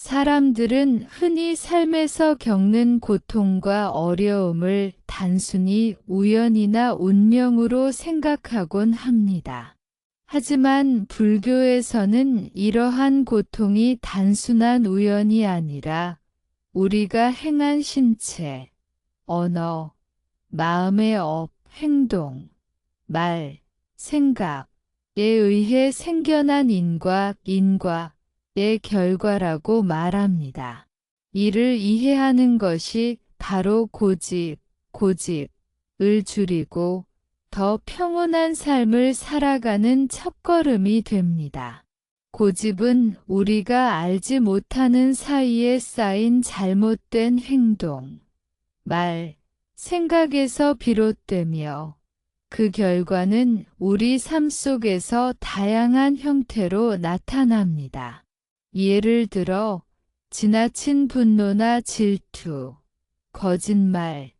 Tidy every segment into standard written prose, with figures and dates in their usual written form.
사람들은 흔히 삶에서 겪는 고통과 어려움을 단순히 우연이나 운명으로 생각하곤 합니다. 하지만 불교에서는 이러한 고통이 단순한 우연이 아니라 우리가 행한 신체, 언어, 마음의 업, 행동, 말, 생각에 의해 생겨난 인과의 결과라고 말합니다. 이를 이해하는 것이 바로 고집을 줄이고 더 평온한 삶을 살아가는 첫걸음이 됩니다. 고집은 우리가 알지 못하는 사이에 쌓인 잘못된 행동, 말, 생각에서 비롯되며 그 결과는 우리 삶 속에서 다양한 형태로 나타납니다. 예를 들어 지나친 분노나 질투, 거짓말,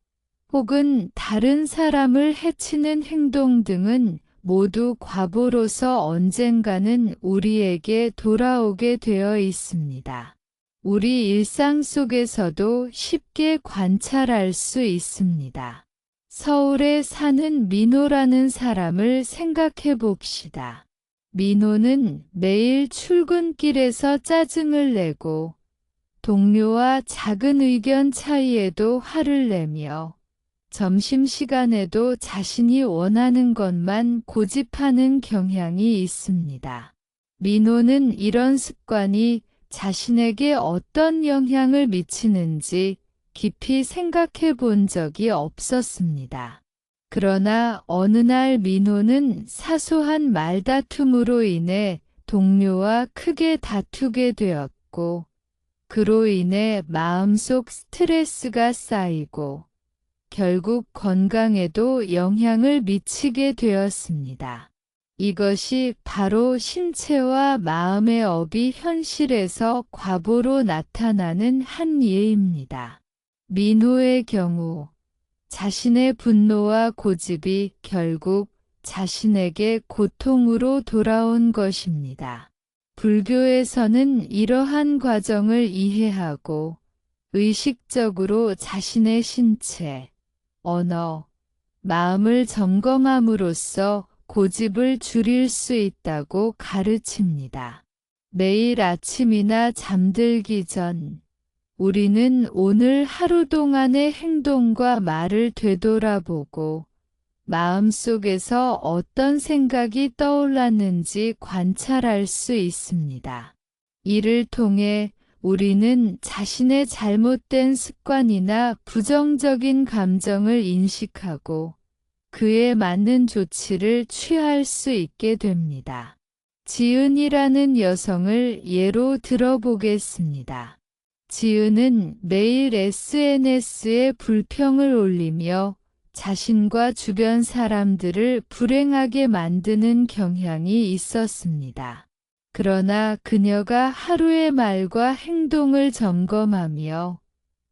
혹은 다른 사람을 해치는 행동 등은 모두 과보로서 언젠가는 우리에게 돌아오게 되어 있습니다. 우리 일상 속에서도 쉽게 관찰할 수 있습니다. 서울에 사는 민호라는 사람을 생각해 봅시다. 민호는 매일 출근길에서 짜증을 내고 동료와 작은 의견 차이에도 화를 내며 점심시간에도 자신이 원하는 것만 고집하는 경향이 있습니다. 민호는 이런 습관이 자신에게 어떤 영향을 미치는지 깊이 생각해 본 적이 없었습니다. 그러나 어느 날 민호는 사소한 말다툼으로 인해 동료와 크게 다투게 되었고, 그로 인해 마음속 스트레스가 쌓이고 결국 건강에도 영향을 미치게 되었습니다. 이것이 바로 신체와 마음의 업이 현실에서 과보로 나타나는 한 예입니다. 민호의 경우 자신의 분노와 고집이 결국 자신에게 고통으로 돌아온 것입니다. 불교에서는 이러한 과정을 이해하고 의식적으로 자신의 신체, 언어, 마음을 점검함으로써 고집을 줄일 수 있다고 가르칩니다. 매일 아침이나 잠들기 전 우리는 오늘 하루 동안의 행동과 말을 되돌아보고 마음속에서 어떤 생각이 떠올랐는지 관찰할 수 있습니다. 이를 통해 우리는 자신의 잘못된 습관이나 부정적인 감정을 인식하고 그에 맞는 조치를 취할 수 있게 됩니다. 지은이라는 여성을 예로 들어보겠습니다. 지은은 매일 SNS에 불평을 올리며 자신과 주변 사람들을 불행하게 만드는 경향이 있었습니다. 그러나 그녀가 하루의 말과 행동을 점검하며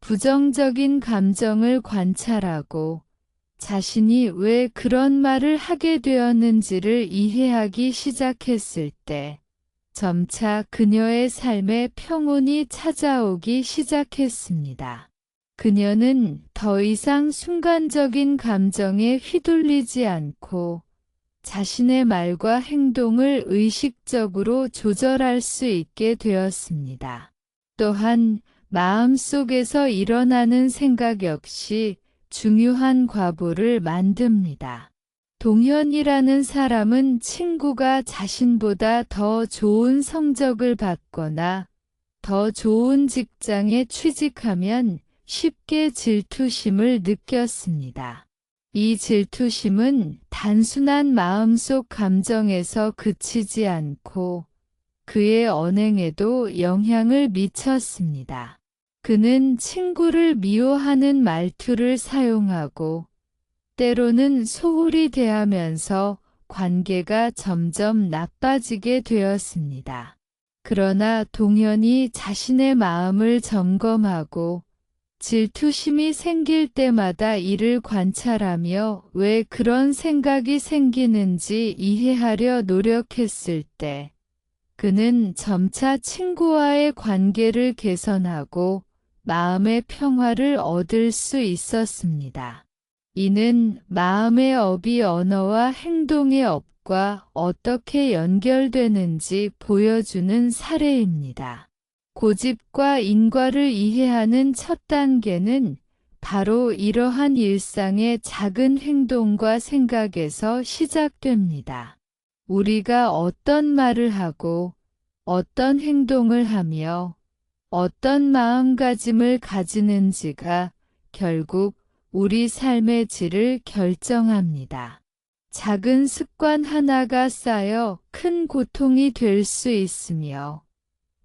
부정적인 감정을 관찰하고 자신이 왜 그런 말을 하게 되었는지를 이해하기 시작했을 때 점차 그녀의 삶에 평온이 찾아오기 시작했습니다. 그녀는 더 이상 순간적인 감정에 휘둘리지 않고 자신의 말과 행동을 의식적으로 조절할 수 있게 되었습니다. 또한 마음속에서 일어나는 생각 역시 중요한 과보를 만듭니다. 동현이라는 사람은 친구가 자신보다 더 좋은 성적을 받거나 더 좋은 직장에 취직하면 쉽게 질투심을 느꼈습니다. 이 질투심은 단순한 마음속 감정에서 그치지 않고 그의 언행에도 영향을 미쳤습니다. 그는 친구를 미워하는 말투를 사용하고 때로는 소홀히 대하면서 관계가 점점 나빠지게 되었습니다. 그러나 동현이 자신의 마음을 점검하고 질투심이 생길 때마다 이를 관찰하며 왜 그런 생각이 생기는지 이해하려 노력했을 때 그는 점차 친구와의 관계를 개선하고 마음의 평화를 얻을 수 있었습니다. 이는 마음의 업이 언어와 행동의 업과 어떻게 연결되는지 보여주는 사례입니다. 고집과 인과를 이해하는 첫 단계는 바로 이러한 일상의 작은 행동과 생각에서 시작됩니다. 우리가 어떤 말을 하고 어떤 행동을 하며 어떤 마음가짐을 가지는지가 결국 우리 삶의 질을 결정합니다. 작은 습관 하나가 쌓여 큰 고통이 될 수 있으며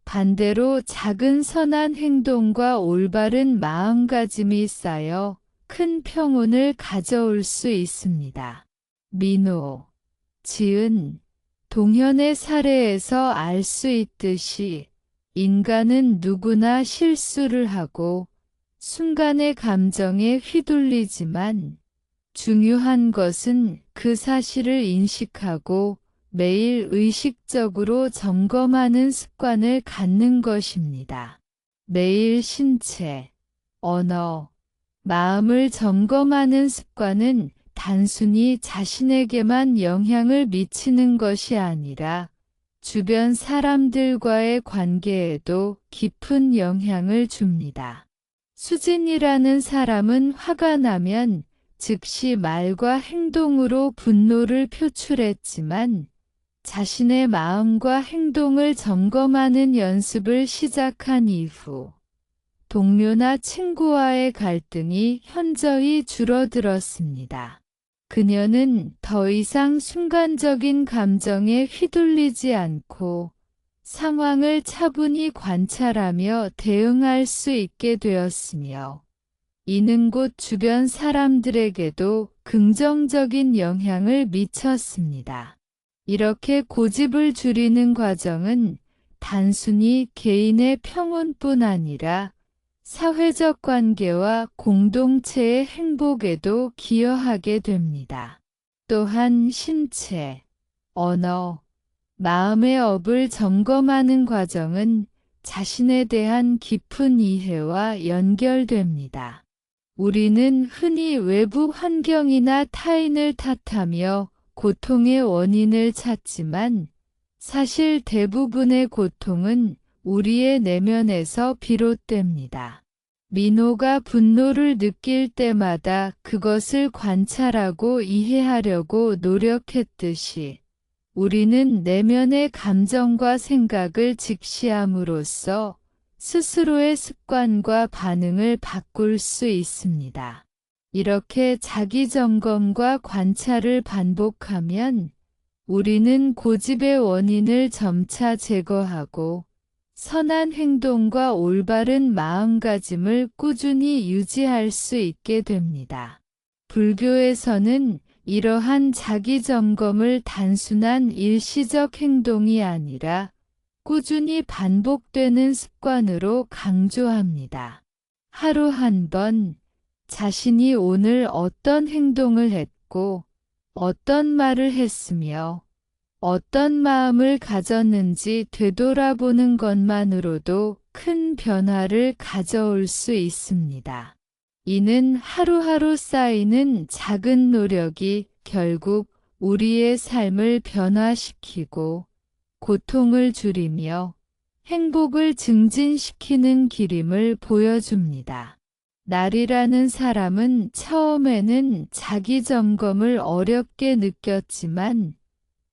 반대로 작은 선한 행동과 올바른 마음가짐이 쌓여 큰 평온을 가져올 수 있습니다. 민호, 지은, 동현의 사례에서 알 수 있듯이 인간은 누구나 실수를 하고 순간의 감정에 휘둘리지만 중요한 것은 그 사실을 인식하고 매일 의식적으로 점검하는 습관을 갖는 것입니다. 매일 신체, 언어, 마음을 점검하는 습관은 단순히 자신에게만 영향을 미치는 것이 아니라 주변 사람들과의 관계에도 깊은 영향을 줍니다. 수진이라는 사람은 화가 나면 즉시 말과 행동으로 분노를 표출했지만 자신의 마음과 행동을 점검하는 연습을 시작한 이후 동료나 친구와의 갈등이 현저히 줄어들었습니다. 그녀는 더 이상 순간적인 감정에 휘둘리지 않고 상황을 차분히 관찰하며 대응할 수 있게 되었으며 이는 곧 주변 사람들에게도 긍정적인 영향을 미쳤습니다. 이렇게 고집을 줄이는 과정은 단순히 개인의 평온뿐 아니라 사회적 관계와 공동체의 행복에도 기여하게 됩니다. 또한 신체, 언어, 마음의 업을 점검하는 과정은 자신에 대한 깊은 이해와 연결됩니다. 우리는 흔히 외부 환경이나 타인을 탓하며 고통의 원인을 찾지만 사실 대부분의 고통은 우리의 내면에서 비롯됩니다. 민호가 분노를 느낄 때마다 그것을 관찰하고 이해하려고 노력했듯이 우리는 내면의 감정과 생각을 직시함으로써 스스로의 습관과 반응을 바꿀 수 있습니다. 이렇게 자기 점검과 관찰을 반복하면 우리는 고집의 원인을 점차 제거하고 선한 행동과 올바른 마음가짐을 꾸준히 유지할 수 있게 됩니다. 불교에서는 이러한 자기 점검을 단순한 일시적 행동이 아니라 꾸준히 반복되는 습관으로 강조합니다. 하루 한 번 자신이 오늘 어떤 행동을 했고 어떤 말을 했으며 어떤 마음을 가졌는지 되돌아보는 것만으로도 큰 변화를 가져올 수 있습니다. 이는 하루하루 쌓이는 작은 노력이 결국 우리의 삶을 변화시키고 고통을 줄이며 행복을 증진시키는 길임을 보여줍니다. 날이라는 사람은 처음에는 자기 점검을 어렵게 느꼈지만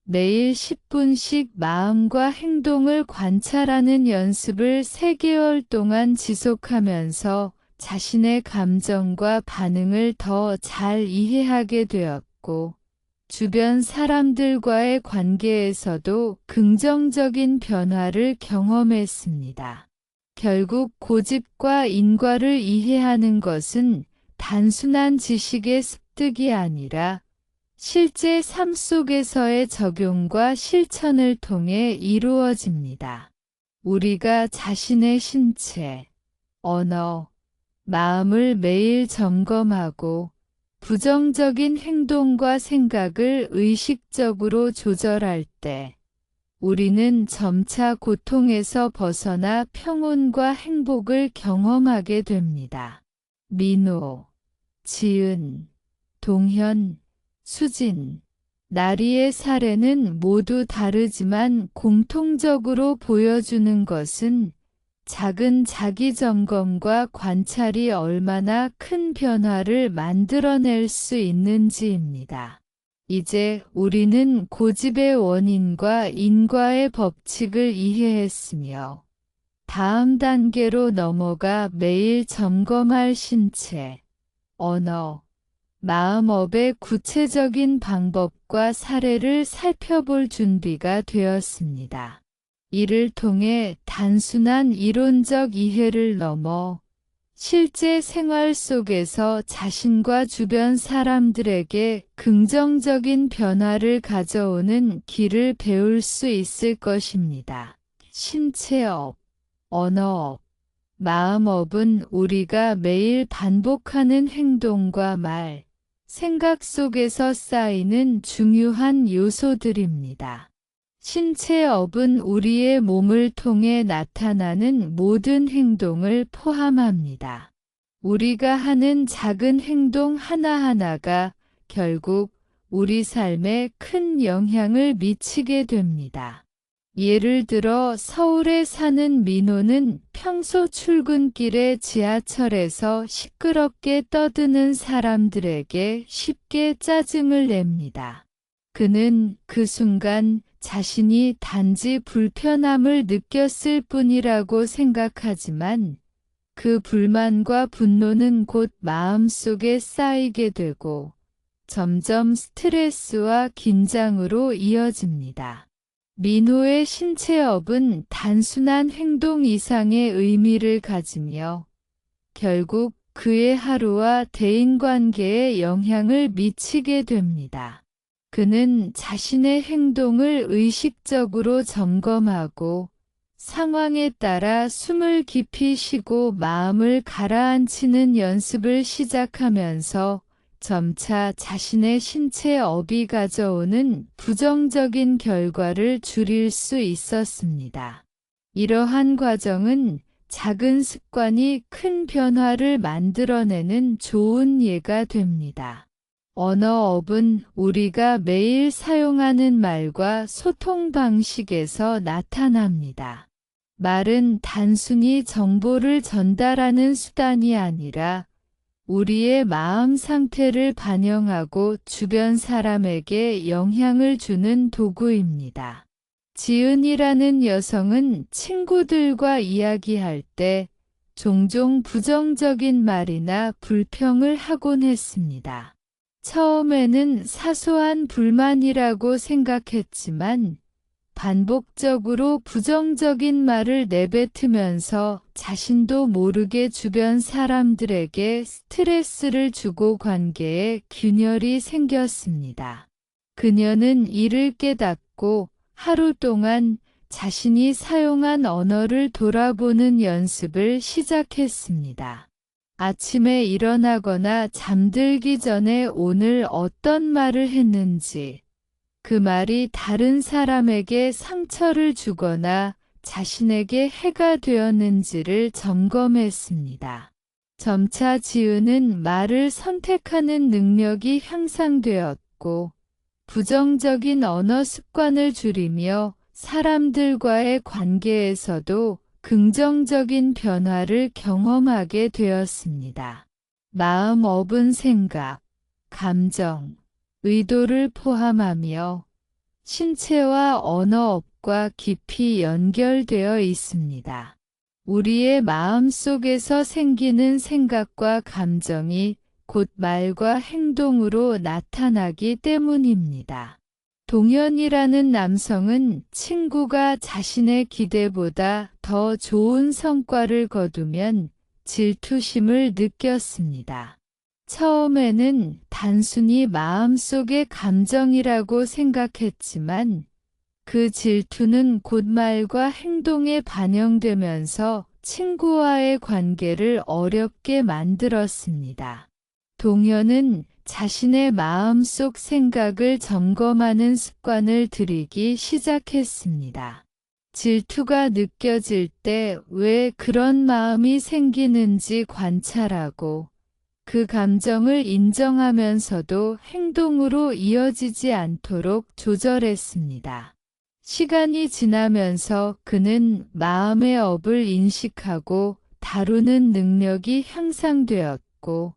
매일 10분씩 마음과 행동을 관찰하는 연습을 3개월 동안 지속하면서 자신의 감정과 반응을 더 잘 이해하게 되었고 주변 사람들과의 관계에서도 긍정적인 변화를 경험했습니다. 결국 고집과 인과를 이해하는 것은 단순한 지식의 습득이 아니라 실제 삶 속에서의 적용과 실천을 통해 이루어집니다. 우리가 자신의 신체, 언어, 마음을 매일 점검하고 부정적인 행동과 생각을 의식적으로 조절할 때 우리는 점차 고통에서 벗어나 평온과 행복을 경험하게 됩니다. 민호, 지은, 동현, 수진, 나리의 사례는 모두 다르지만 공통적으로 보여주는 것은 작은 자기 점검과 관찰이 얼마나 큰 변화를 만들어낼 수 있는지입니다. 이제 우리는 고집의 원인과 인과의 법칙을 이해했으며 다음 단계로 넘어가 매일 점검할 신체, 언어, 마음업의 구체적인 방법과 사례를 살펴볼 준비가 되었습니다. 이를 통해 단순한 이론적 이해를 넘어 실제 생활 속에서 자신과 주변 사람들에게 긍정적인 변화를 가져오는 길을 배울 수 있을 것입니다. 신체업, 언어업, 마음업은 우리가 매일 반복하는 행동과 말, 생각 속에서 쌓이는 중요한 요소들입니다. 신체업은 우리의 몸을 통해 나타나는 모든 행동을 포함합니다. 우리가 하는 작은 행동 하나하나가 결국 우리 삶에 큰 영향을 미치게 됩니다. 예를 들어 서울에 사는 민호는 평소 출근길에 지하철에서 시끄럽게 떠드는 사람들에게 쉽게 짜증을 냅니다. 그는 그 순간 자신이 단지 불편함을 느꼈을 뿐이라고 생각하지만 그 불만과 분노는 곧 마음속에 쌓이게 되고 점점 스트레스와 긴장으로 이어집니다. 민호의 신체업은 단순한 행동 이상의 의미를 가지며 결국 그의 하루와 대인관계에 영향을 미치게 됩니다. 그는 자신의 행동을 의식적으로 점검하고 상황에 따라 숨을 깊이 쉬고 마음을 가라앉히는 연습을 시작하면서 점차 자신의 신체업이 가져오는 부정적인 결과를 줄일 수 있었습니다. 이러한 과정은 작은 습관이 큰 변화를 만들어내는 좋은 예가 됩니다. 언어업은 우리가 매일 사용하는 말과 소통 방식에서 나타납니다. 말은 단순히 정보를 전달하는 수단이 아니라 우리의 마음 상태를 반영하고 주변 사람에게 영향을 주는 도구입니다. 지은이라는 여성은 친구들과 이야기할 때 종종 부정적인 말이나 불평을 하곤 했습니다. 처음에는 사소한 불만이라고 생각했지만 반복적으로 부정적인 말을 내뱉으면서 자신도 모르게 주변 사람들에게 스트레스를 주고 관계에 균열이 생겼습니다. 그녀는 이를 깨닫고 하루 동안 자신이 사용한 언어를 돌아보는 연습을 시작했습니다. 아침에 일어나거나 잠들기 전에 오늘 어떤 말을 했는지, 그 말이 다른 사람에게 상처를 주거나 자신에게 해가 되었는지를 점검했습니다. 점차 지은은 말을 선택하는 능력이 향상되었고, 부정적인 언어 습관을 줄이며 사람들과의 관계에서도 긍정적인 변화를 경험하게 되었습니다. 마음업은 생각, 감정, 의도를 포함하며 신체와 언어업과 깊이 연결되어 있습니다. 우리의 마음 속에서 생기는 생각과 감정이 곧 말과 행동으로 나타나기 때문입니다. 동현이라는 남성은 친구가 자신의 기대보다 더 좋은 성과를 거두면 질투심을 느꼈습니다. 처음에는 단순히 마음속의 감정이라고 생각했지만 그 질투는 곧 말과 행동에 반영되면서 친구와의 관계를 어렵게 만들었습니다. 동현은 자신의 마음속 생각을 점검하는 습관을 들이기 시작했습니다. 질투가 느껴질 때 왜 그런 마음이 생기는지 관찰하고 그 감정을 인정하면서도 행동으로 이어지지 않도록 조절했습니다. 시간이 지나면서 그는 마음의 업을 인식하고 다루는 능력이 향상되었고,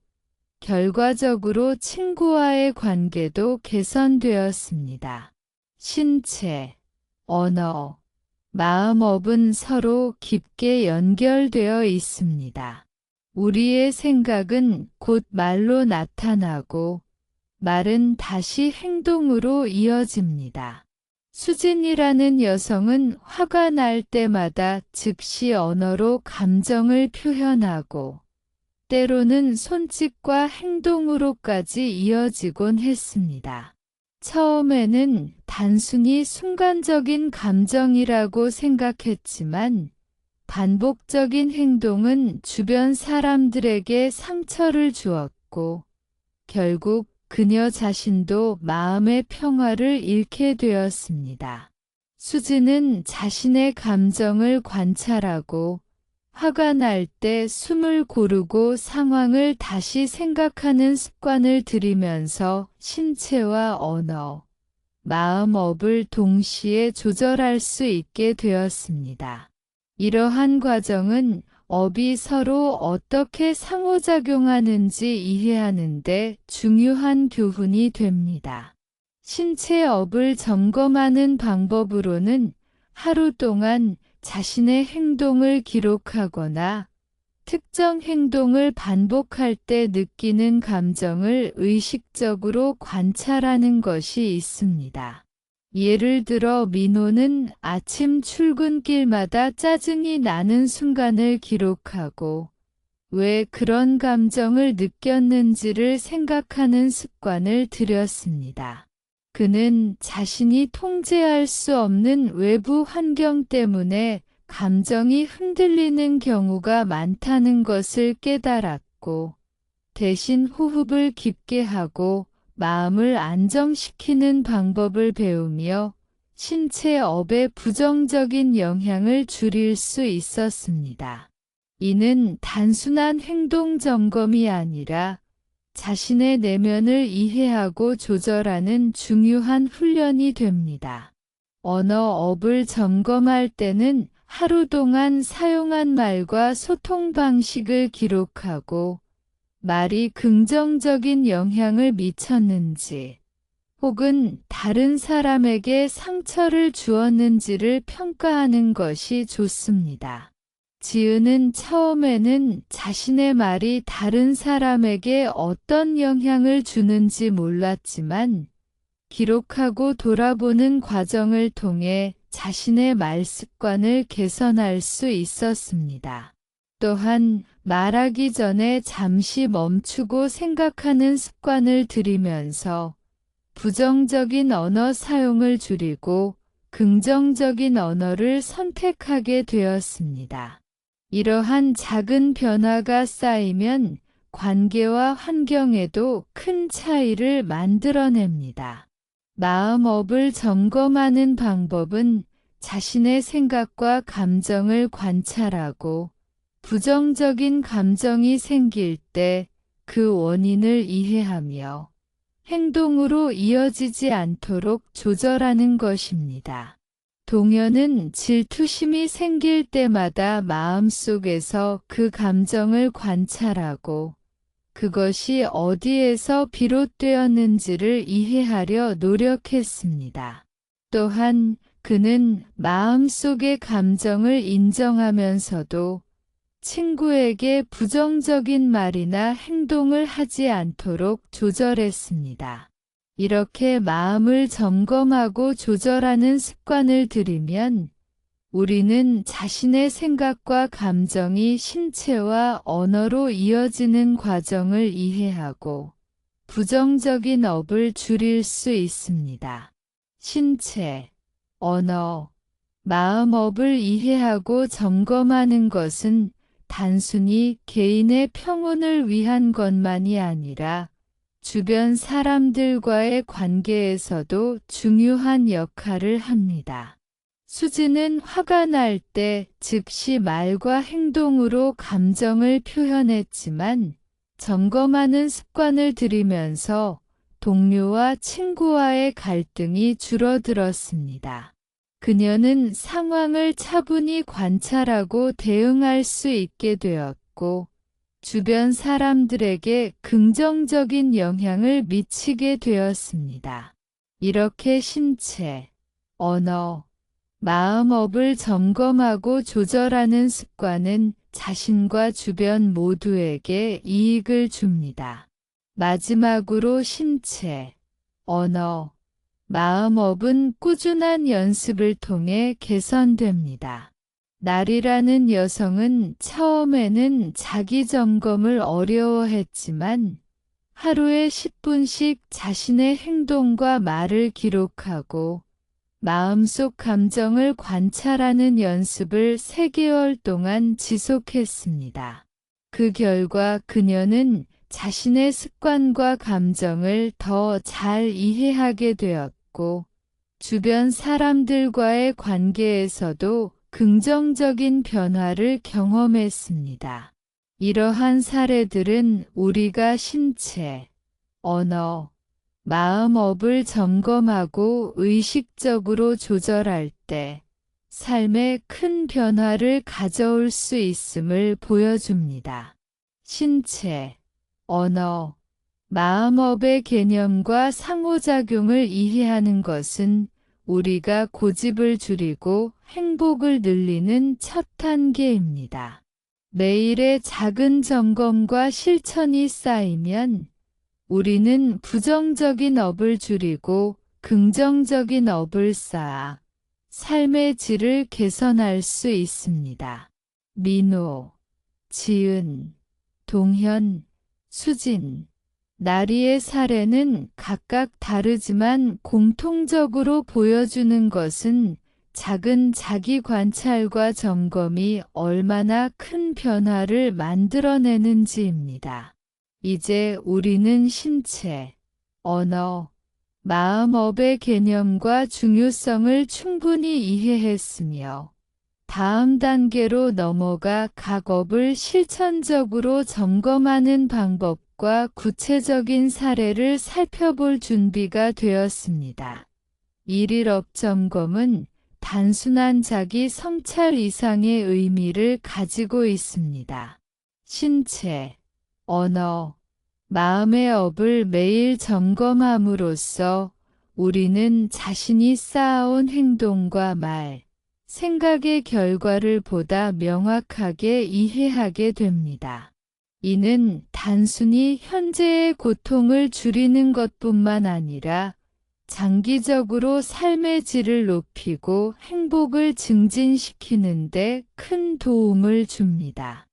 결과적으로 친구와의 관계도 개선되었습니다. 신체, 언어, 마음업은 서로 깊게 연결되어 있습니다. 우리의 생각은 곧 말로 나타나고 말은 다시 행동으로 이어집니다. 수진이라는 여성은 화가 날 때마다 즉시 언어로 감정을 표현하고 때로는 손짓과 행동으로까지 이어지곤 했습니다. 처음에는 단순히 순간적인 감정이라고 생각했지만 반복적인 행동은 주변 사람들에게 상처를 주었고 결국 그녀 자신도 마음의 평화를 잃게 되었습니다. 수지는 자신의 감정을 관찰하고 화가 날 때 숨을 고르고 상황을 다시 생각하는 습관을 들이면서 신체와 언어, 마음업을 동시에 조절할 수 있게 되었습니다. 이러한 과정은 업이 서로 어떻게 상호작용하는지 이해하는 데 중요한 교훈이 됩니다. 신체 업을 점검하는 방법으로는 하루 동안 자신의 행동을 기록하거나 특정 행동을 반복할 때 느끼는 감정을 의식적으로 관찰하는 것이 있습니다. 예를 들어 민호는 아침 출근길마다 짜증이 나는 순간을 기록하고 왜 그런 감정을 느꼈는지를 생각하는 습관을 들였습니다. 그는 자신이 통제할 수 없는 외부 환경 때문에 감정이 흔들리는 경우가 많다는 것을 깨달았고, 대신 호흡을 깊게 하고 마음을 안정시키는 방법을 배우며 신체 업의 부정적인 영향을 줄일 수 있었습니다. 이는 단순한 행동 점검이 아니라 자신의 내면을 이해하고 조절하는 중요한 훈련이 됩니다. 언어업을 점검할 때는 하루 동안 사용한 말과 소통 방식을 기록하고 말이 긍정적인 영향을 미쳤는지 혹은 다른 사람에게 상처를 주었는지를 평가하는 것이 좋습니다. 지은은 처음에는 자신의 말이 다른 사람에게 어떤 영향을 주는지 몰랐지만 기록하고 돌아보는 과정을 통해 자신의 말 습관을 개선할 수 있었습니다. 또한 말하기 전에 잠시 멈추고 생각하는 습관을 들이면서 부정적인 언어 사용을 줄이고 긍정적인 언어를 선택하게 되었습니다. 이러한 작은 변화가 쌓이면 관계와 환경에도 큰 차이를 만들어냅니다. 마음업을 점검하는 방법은 자신의 생각과 감정을 관찰하고 부정적인 감정이 생길 때 그 원인을 이해하며 행동으로 이어지지 않도록 조절하는 것입니다. 동현은 질투심이 생길 때마다 마음속에서 그 감정을 관찰하고 그것이 어디에서 비롯되었는지를 이해하려 노력했습니다. 또한 그는 마음속의 감정을 인정하면서도 친구에게 부정적인 말이나 행동을 하지 않도록 조절했습니다. 이렇게 마음을 점검하고 조절하는 습관을 들이면 우리는 자신의 생각과 감정이 신체와 언어로 이어지는 과정을 이해하고 부정적인 업을 줄일 수 있습니다. 신체, 언어, 마음업을 이해하고 점검하는 것은 단순히 개인의 평온을 위한 것만이 아니라 주변 사람들과의 관계에서도 중요한 역할을 합니다. 수지는 화가 날 때 즉시 말과 행동으로 감정을 표현했지만 점검하는 습관을 들이면서 동료와 친구와의 갈등이 줄어들었습니다. 그녀는 상황을 차분히 관찰하고 대응할 수 있게 되었고, 주변 사람들에게 긍정적인 영향을 미치게 되었습니다. 이렇게 신체, 언어, 마음업을 점검하고 조절하는 습관은 자신과 주변 모두에게 이익을 줍니다. 마지막으로 신체, 언어, 마음업은 꾸준한 연습을 통해 개선됩니다. 날이라는 여성은 처음에는 자기 점검을 어려워했지만 하루에 10분씩 자신의 행동과 말을 기록하고 마음속 감정을 관찰하는 연습을 3개월 동안 지속했습니다. 그 결과 그녀는 자신의 습관과 감정을 더 잘 이해하게 되었고, 주변 사람들과의 관계에서도 긍정적인 변화를 경험했습니다. 이러한 사례들은 우리가 신체, 언어, 마음업을 점검하고 의식적으로 조절할 때 삶에 큰 변화를 가져올 수 있음을 보여줍니다. 신체, 언어, 마음업의 개념과 상호작용을 이해하는 것은 우리가 고집을 줄이고 행복을 늘리는 첫 단계입니다. 매일의 작은 점검과 실천이 쌓이면 우리는 부정적인 업을 줄이고 긍정적인 업을 쌓아 삶의 질을 개선할 수 있습니다. 민호, 지은, 동현, 수진, 나리의 사례는 각각 다르지만 공통적으로 보여주는 것은 작은 자기 관찰과 점검이 얼마나 큰 변화를 만들어내는지입니다. 이제 우리는 신체, 언어, 마음업의 개념과 중요성을 충분히 이해했으며 다음 단계로 넘어가 각 업을 실천적으로 점검하는 방법과 구체적인 사례를 살펴볼 준비가 되었습니다. 1일 업 점검은 단순한 자기 성찰 이상의 의미를 가지고 있습니다. 신체, 언어, 마음의 업을 매일 점검함으로써 우리는 자신이 쌓아온 행동과 말, 생각의 결과를 보다 명확하게 이해하게 됩니다. 이는 단순히 현재의 고통을 줄이는 것뿐만 아니라 장기적으로 삶의 질을 높이고 행복을 증진시키는 데 큰 도움을 줍니다.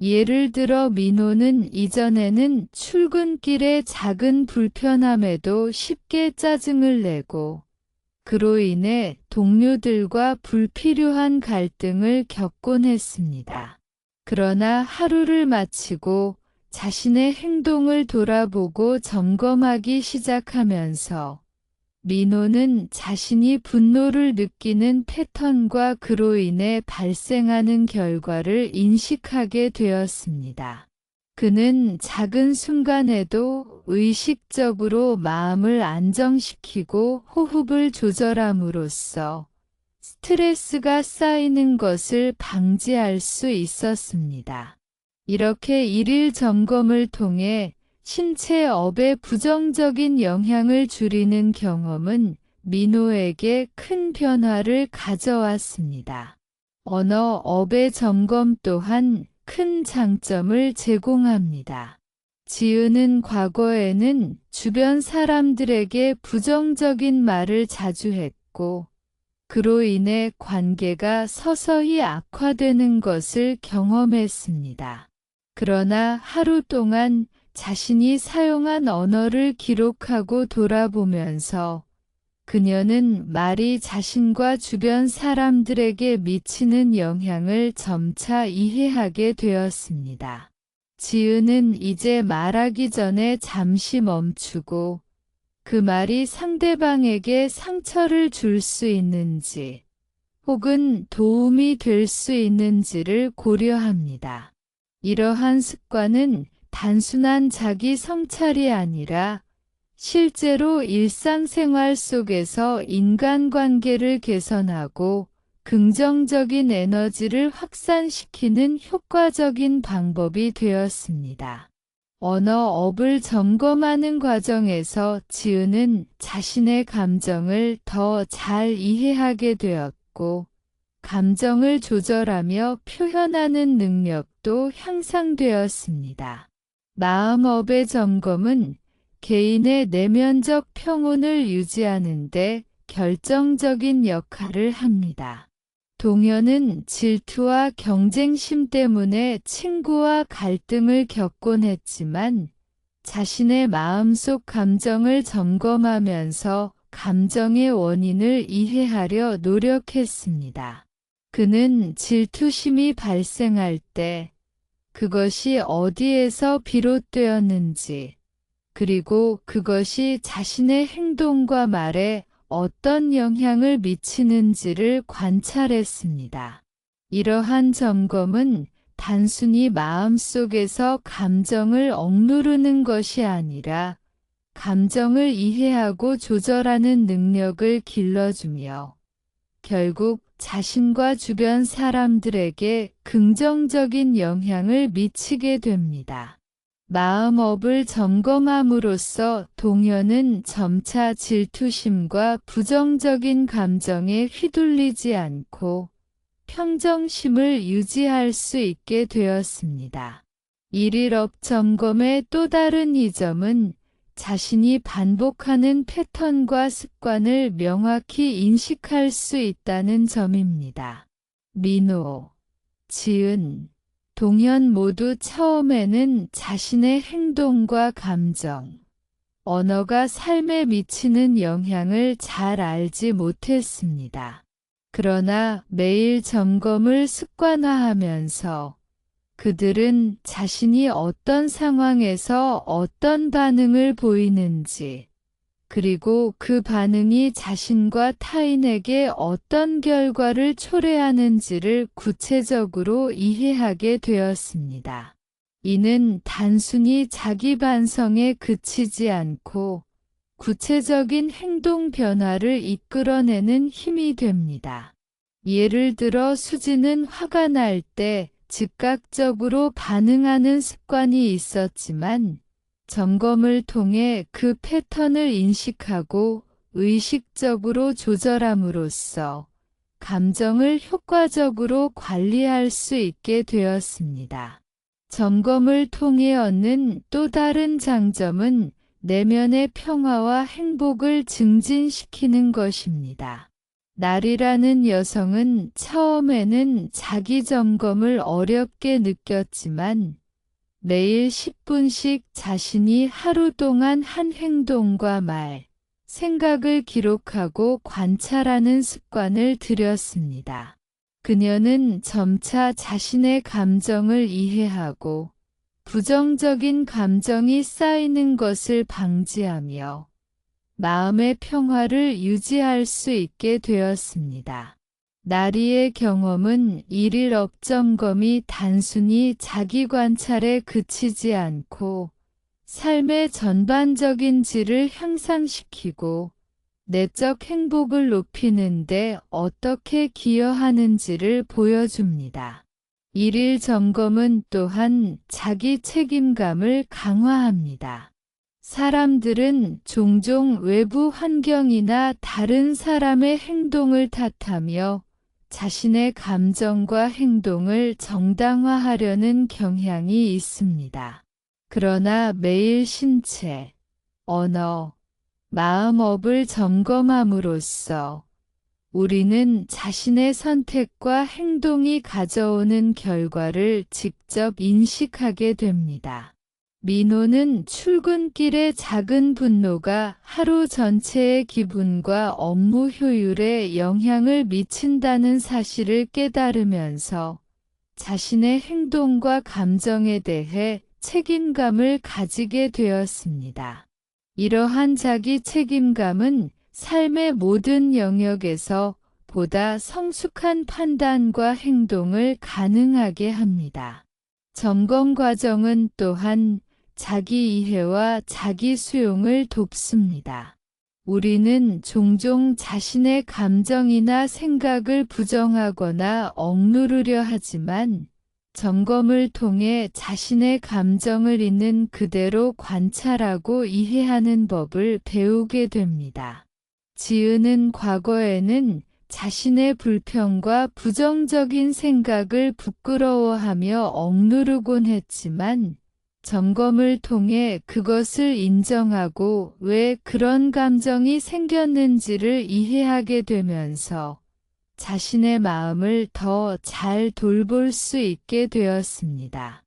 예를 들어 민호는 이전에는 출근길에 작은 불편함에도 쉽게 짜증을 내고 그로 인해 동료들과 불필요한 갈등을 겪곤 했습니다. 그러나 하루를 마치고 자신의 행동을 돌아보고 점검하기 시작하면서 민호는 자신이 분노를 느끼는 패턴과 그로 인해 발생하는 결과를 인식하게 되었습니다. 그는 작은 순간에도 의식적으로 마음을 안정시키고 호흡을 조절함으로써 스트레스가 쌓이는 것을 방지할 수 있었습니다. 이렇게 일일 점검을 통해 신체 업의 부정적인 영향을 줄이는 경험은 민호에게 큰 변화를 가져왔습니다. 언어 업의 점검 또한 큰 장점을 제공합니다. 지은은 과거에는 주변 사람들에게 부정적인 말을 자주 했고, 그로 인해 관계가 서서히 악화되는 것을 경험했습니다. 그러나 하루 동안 자신이 사용한 언어를 기록하고 돌아보면서 그녀는 말이 자신과 주변 사람들에게 미치는 영향을 점차 이해하게 되었습니다. 지은은 이제 말하기 전에 잠시 멈추고 그 말이 상대방에게 상처를 줄 수 있는지 혹은 도움이 될 수 있는지를 고려합니다. 이러한 습관은 단순한 자기 성찰이 아니라 실제로 일상생활 속에서 인간관계를 개선하고 긍정적인 에너지를 확산시키는 효과적인 방법이 되었습니다. 언어업을 점검하는 과정에서 지은은 자신의 감정을 더 잘 이해하게 되었고, 감정을 조절하며 표현하는 능력도 향상되었습니다. 마음업의 점검은 개인의 내면적 평온을 유지하는 데 결정적인 역할을 합니다. 동현은 질투와 경쟁심 때문에 친구와 갈등을 겪곤 했지만 자신의 마음속 감정을 점검하면서 감정의 원인을 이해하려 노력했습니다. 그는 질투심이 발생할 때 그것이 어디에서 비롯되었는지, 그리고 그것이 자신의 행동과 말에 어떤 영향을 미치는지를 관찰했습니다. 이러한 점검은 단순히 마음속에서 감정을 억누르는 것이 아니라 감정을 이해하고 조절하는 능력을 길러주며 결국 자신과 주변 사람들에게 긍정적인 영향을 미치게 됩니다. 마음업을 점검함으로써 동현은 점차 질투심과 부정적인 감정에 휘둘리지 않고 평정심을 유지할 수 있게 되었습니다. 일일업 점검의 또 다른 이점은 자신이 반복하는 패턴과 습관을 명확히 인식할 수 있다는 점입니다. 민호, 지은, 동현 모두 처음에는 자신의 행동과 감정, 언어가 삶에 미치는 영향을 잘 알지 못했습니다. 그러나 매일 점검을 습관화하면서 그들은 자신이 어떤 상황에서 어떤 반응을 보이는지, 그리고 그 반응이 자신과 타인에게 어떤 결과를 초래하는지를 구체적으로 이해하게 되었습니다. 이는 단순히 자기 반성에 그치지 않고 구체적인 행동 변화를 이끌어내는 힘이 됩니다. 예를 들어 수지는 화가 날 때 즉각적으로 반응하는 습관이 있었지만 점검을 통해 그 패턴을 인식하고 의식적으로 조절함으로써 감정을 효과적으로 관리할 수 있게 되었습니다. 점검을 통해 얻는 또 다른 장점은 내면의 평화와 행복을 증진시키는 것입니다. 날이라는 여성은 처음에는 자기 점검을 어렵게 느꼈지만 매일 10분씩 자신이 하루 동안 한 행동과 말, 생각을 기록하고 관찰하는 습관을 들였습니다. 그녀는 점차 자신의 감정을 이해하고 부정적인 감정이 쌓이는 것을 방지하며 마음의 평화를 유지할 수 있게 되었습니다. 나리의 경험은 일일 업점검이 단순히 자기 관찰에 그치지 않고 삶의 전반적인 질을 향상시키고 내적 행복을 높이는 데 어떻게 기여하는지를 보여줍니다. 일일 점검은 또한 자기 책임감을 강화합니다. 사람들은 종종 외부 환경이나 다른 사람의 행동을 탓하며 자신의 감정과 행동을 정당화하려는 경향이 있습니다. 그러나 매일 신체, 언어, 마음업을 점검함으로써 우리는 자신의 선택과 행동이 가져오는 결과를 직접 인식하게 됩니다. 민호는 출근길의 작은 분노가 하루 전체의 기분과 업무 효율에 영향을 미친다는 사실을 깨달으면서 자신의 행동과 감정에 대해 책임감을 가지게 되었습니다. 이러한 자기 책임감은 삶의 모든 영역에서 보다 성숙한 판단과 행동을 가능하게 합니다. 점검 과정은 또한 자기 이해와 자기 수용을 돕습니다. 우리는 종종 자신의 감정이나 생각을 부정하거나 억누르려 하지만 점검을 통해 자신의 감정을 있는 그대로 관찰하고 이해하는 법을 배우게 됩니다. 지은은 과거에는 자신의 불평과 부정적인 생각을 부끄러워하며 억누르곤 했지만 점검을 통해 그것을 인정하고 왜 그런 감정이 생겼는지를 이해하게 되면서 자신의 마음을 더 잘 돌볼 수 있게 되었습니다.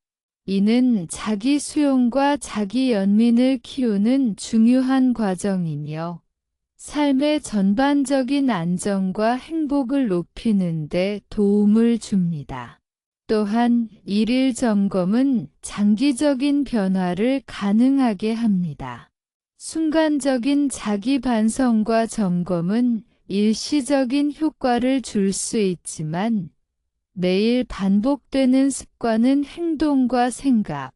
이는 자기 수용과 자기 연민을 키우는 중요한 과정이며 삶의 전반적인 안정과 행복을 높이는 데 도움을 줍니다. 또한 일일 점검은 장기적인 변화를 가능하게 합니다. 순간적인 자기 반성과 점검은 일시적인 효과를 줄 수 있지만 매일 반복되는 습관은 행동과 생각,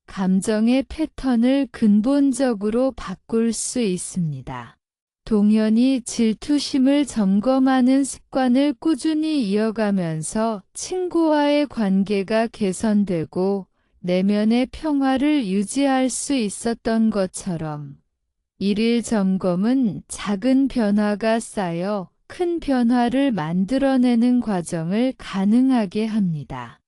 감정의 패턴을 근본적으로 바꿀 수 있습니다. 동현이 질투심을 점검하는 습관을 꾸준히 이어가면서 친구와의 관계가 개선되고 내면의 평화를 유지할 수 있었던 것처럼 일일 점검은 작은 변화가 쌓여 큰 변화를 만들어내는 과정을 가능하게 합니다.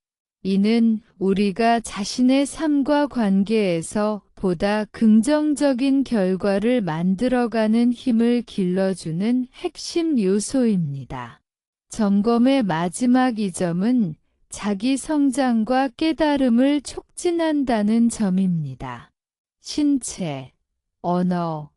이는 우리가 자신의 삶과 관계에서 보다 긍정적인 결과를 만들어가는 힘을 길러주는 핵심 요소입니다. 점검의 마지막 이점은 자기 성장과 깨달음을 촉진한다는 점입니다. 신체, 언어,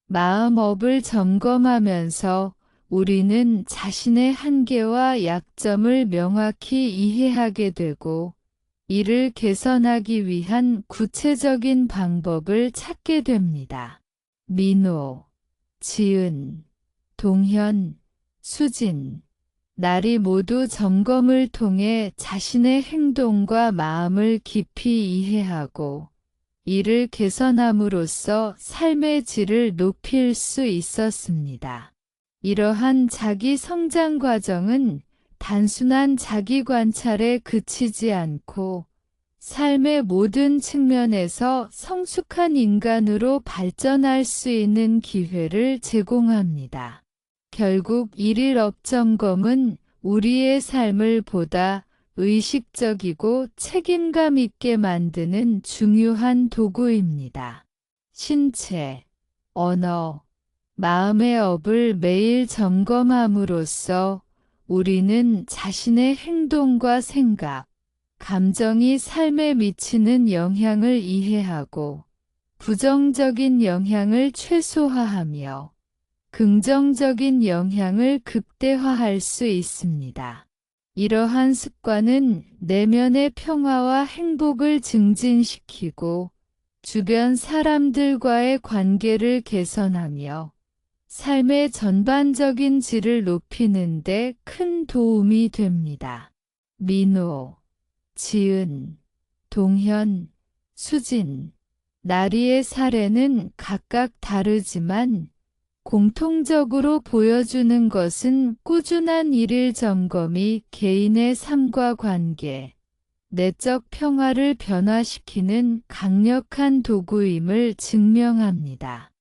마음업을 점검하면서 우리는 자신의 한계와 약점을 명확히 이해하게 되고 이를 개선하기 위한 구체적인 방법을 찾게 됩니다. 민호, 지은, 동현, 수진, 날이 모두 점검을 통해 자신의 행동과 마음을 깊이 이해하고 이를 개선함으로써 삶의 질을 높일 수 있었습니다. 이러한 자기 성장 과정은 단순한 자기 관찰에 그치지 않고 삶의 모든 측면에서 성숙한 인간으로 발전할 수 있는 기회를 제공합니다. 결국 일일 업점검은 우리의 삶을 보다 의식적이고 책임감 있게 만드는 중요한 도구입니다. 신체, 언어, 마음의 업을 매일 점검함으로써 우리는 자신의 행동과 생각, 감정이 삶에 미치는 영향을 이해하고 부정적인 영향을 최소화하며 긍정적인 영향을 극대화할 수 있습니다. 이러한 습관은 내면의 평화와 행복을 증진시키고 주변 사람들과의 관계를 개선하며 삶의 전반적인 질을 높이는 데 큰 도움이 됩니다. 민호, 지은, 동현, 수진, 나리의 사례는 각각 다르지만 공통적으로 보여주는 것은 꾸준한 일일 점검이 개인의 삶과 관계, 내적 평화를 변화시키는 강력한 도구임을 증명합니다.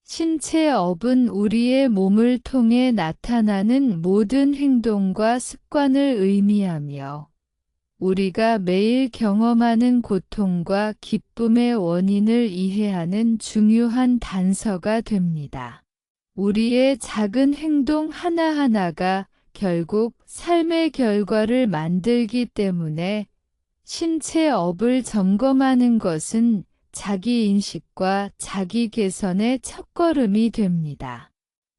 신체 업은 우리의 몸을 통해 나타나는 모든 행동과 습관을 의미하며 우리가 매일 경험하는 고통과 기쁨의 원인을 이해하는 중요한 단서가 됩니다. 우리의 작은 행동 하나하나가 결국 삶의 결과를 만들기 때문에 신체 업을 점검하는 것은 자기 인식과 자기 개선의 첫걸음이 됩니다.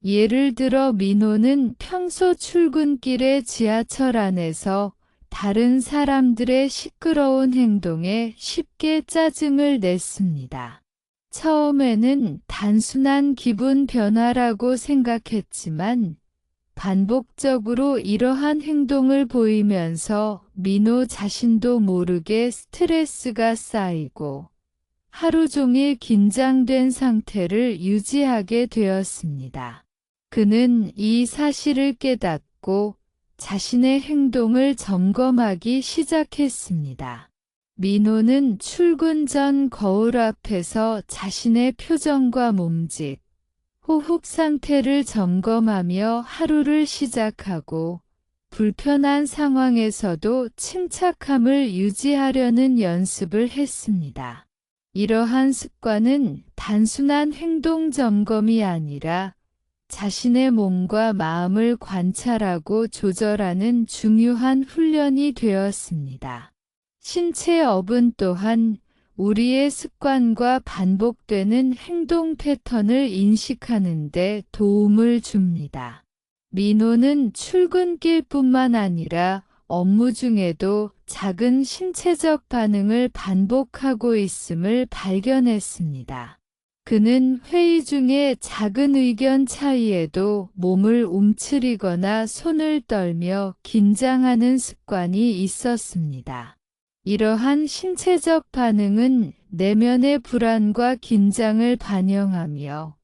예를 들어 민호는 평소 출근길에 지하철 안에서 다른 사람들의 시끄러운 행동에 쉽게 짜증을 냈습니다. 처음에는 단순한 기분 변화라고 생각했지만 반복적으로 이러한 행동을 보이면서 민호 자신도 모르게 스트레스가 쌓이고 하루 종일 긴장된 상태를 유지하게 되었습니다. 그는 이 사실을 깨닫고 자신의 행동을 점검하기 시작했습니다. 민호는 출근 전 거울 앞에서 자신의 표정과 몸짓, 호흡 상태를 점검하며 하루를 시작하고 불편한 상황에서도 침착함을 유지하려는 연습을 했습니다. 이러한 습관은 단순한 행동 점검이 아니라 자신의 몸과 마음을 관찰하고 조절하는 중요한 훈련이 되었습니다. 신체업은 또한 우리의 습관과 반복되는 행동 패턴을 인식하는 데 도움을 줍니다. 민호는 출근길뿐만 아니라 업무 중에도 작은 신체적 반응을 반복하고 있음을 발견했습니다. 그는 회의 중에 작은 의견 차이에도 몸을 움츠리거나 손을 떨며 긴장하는 습관이 있었습니다. 이러한 신체적 반응은 내면의 불안과 긴장을 반영하며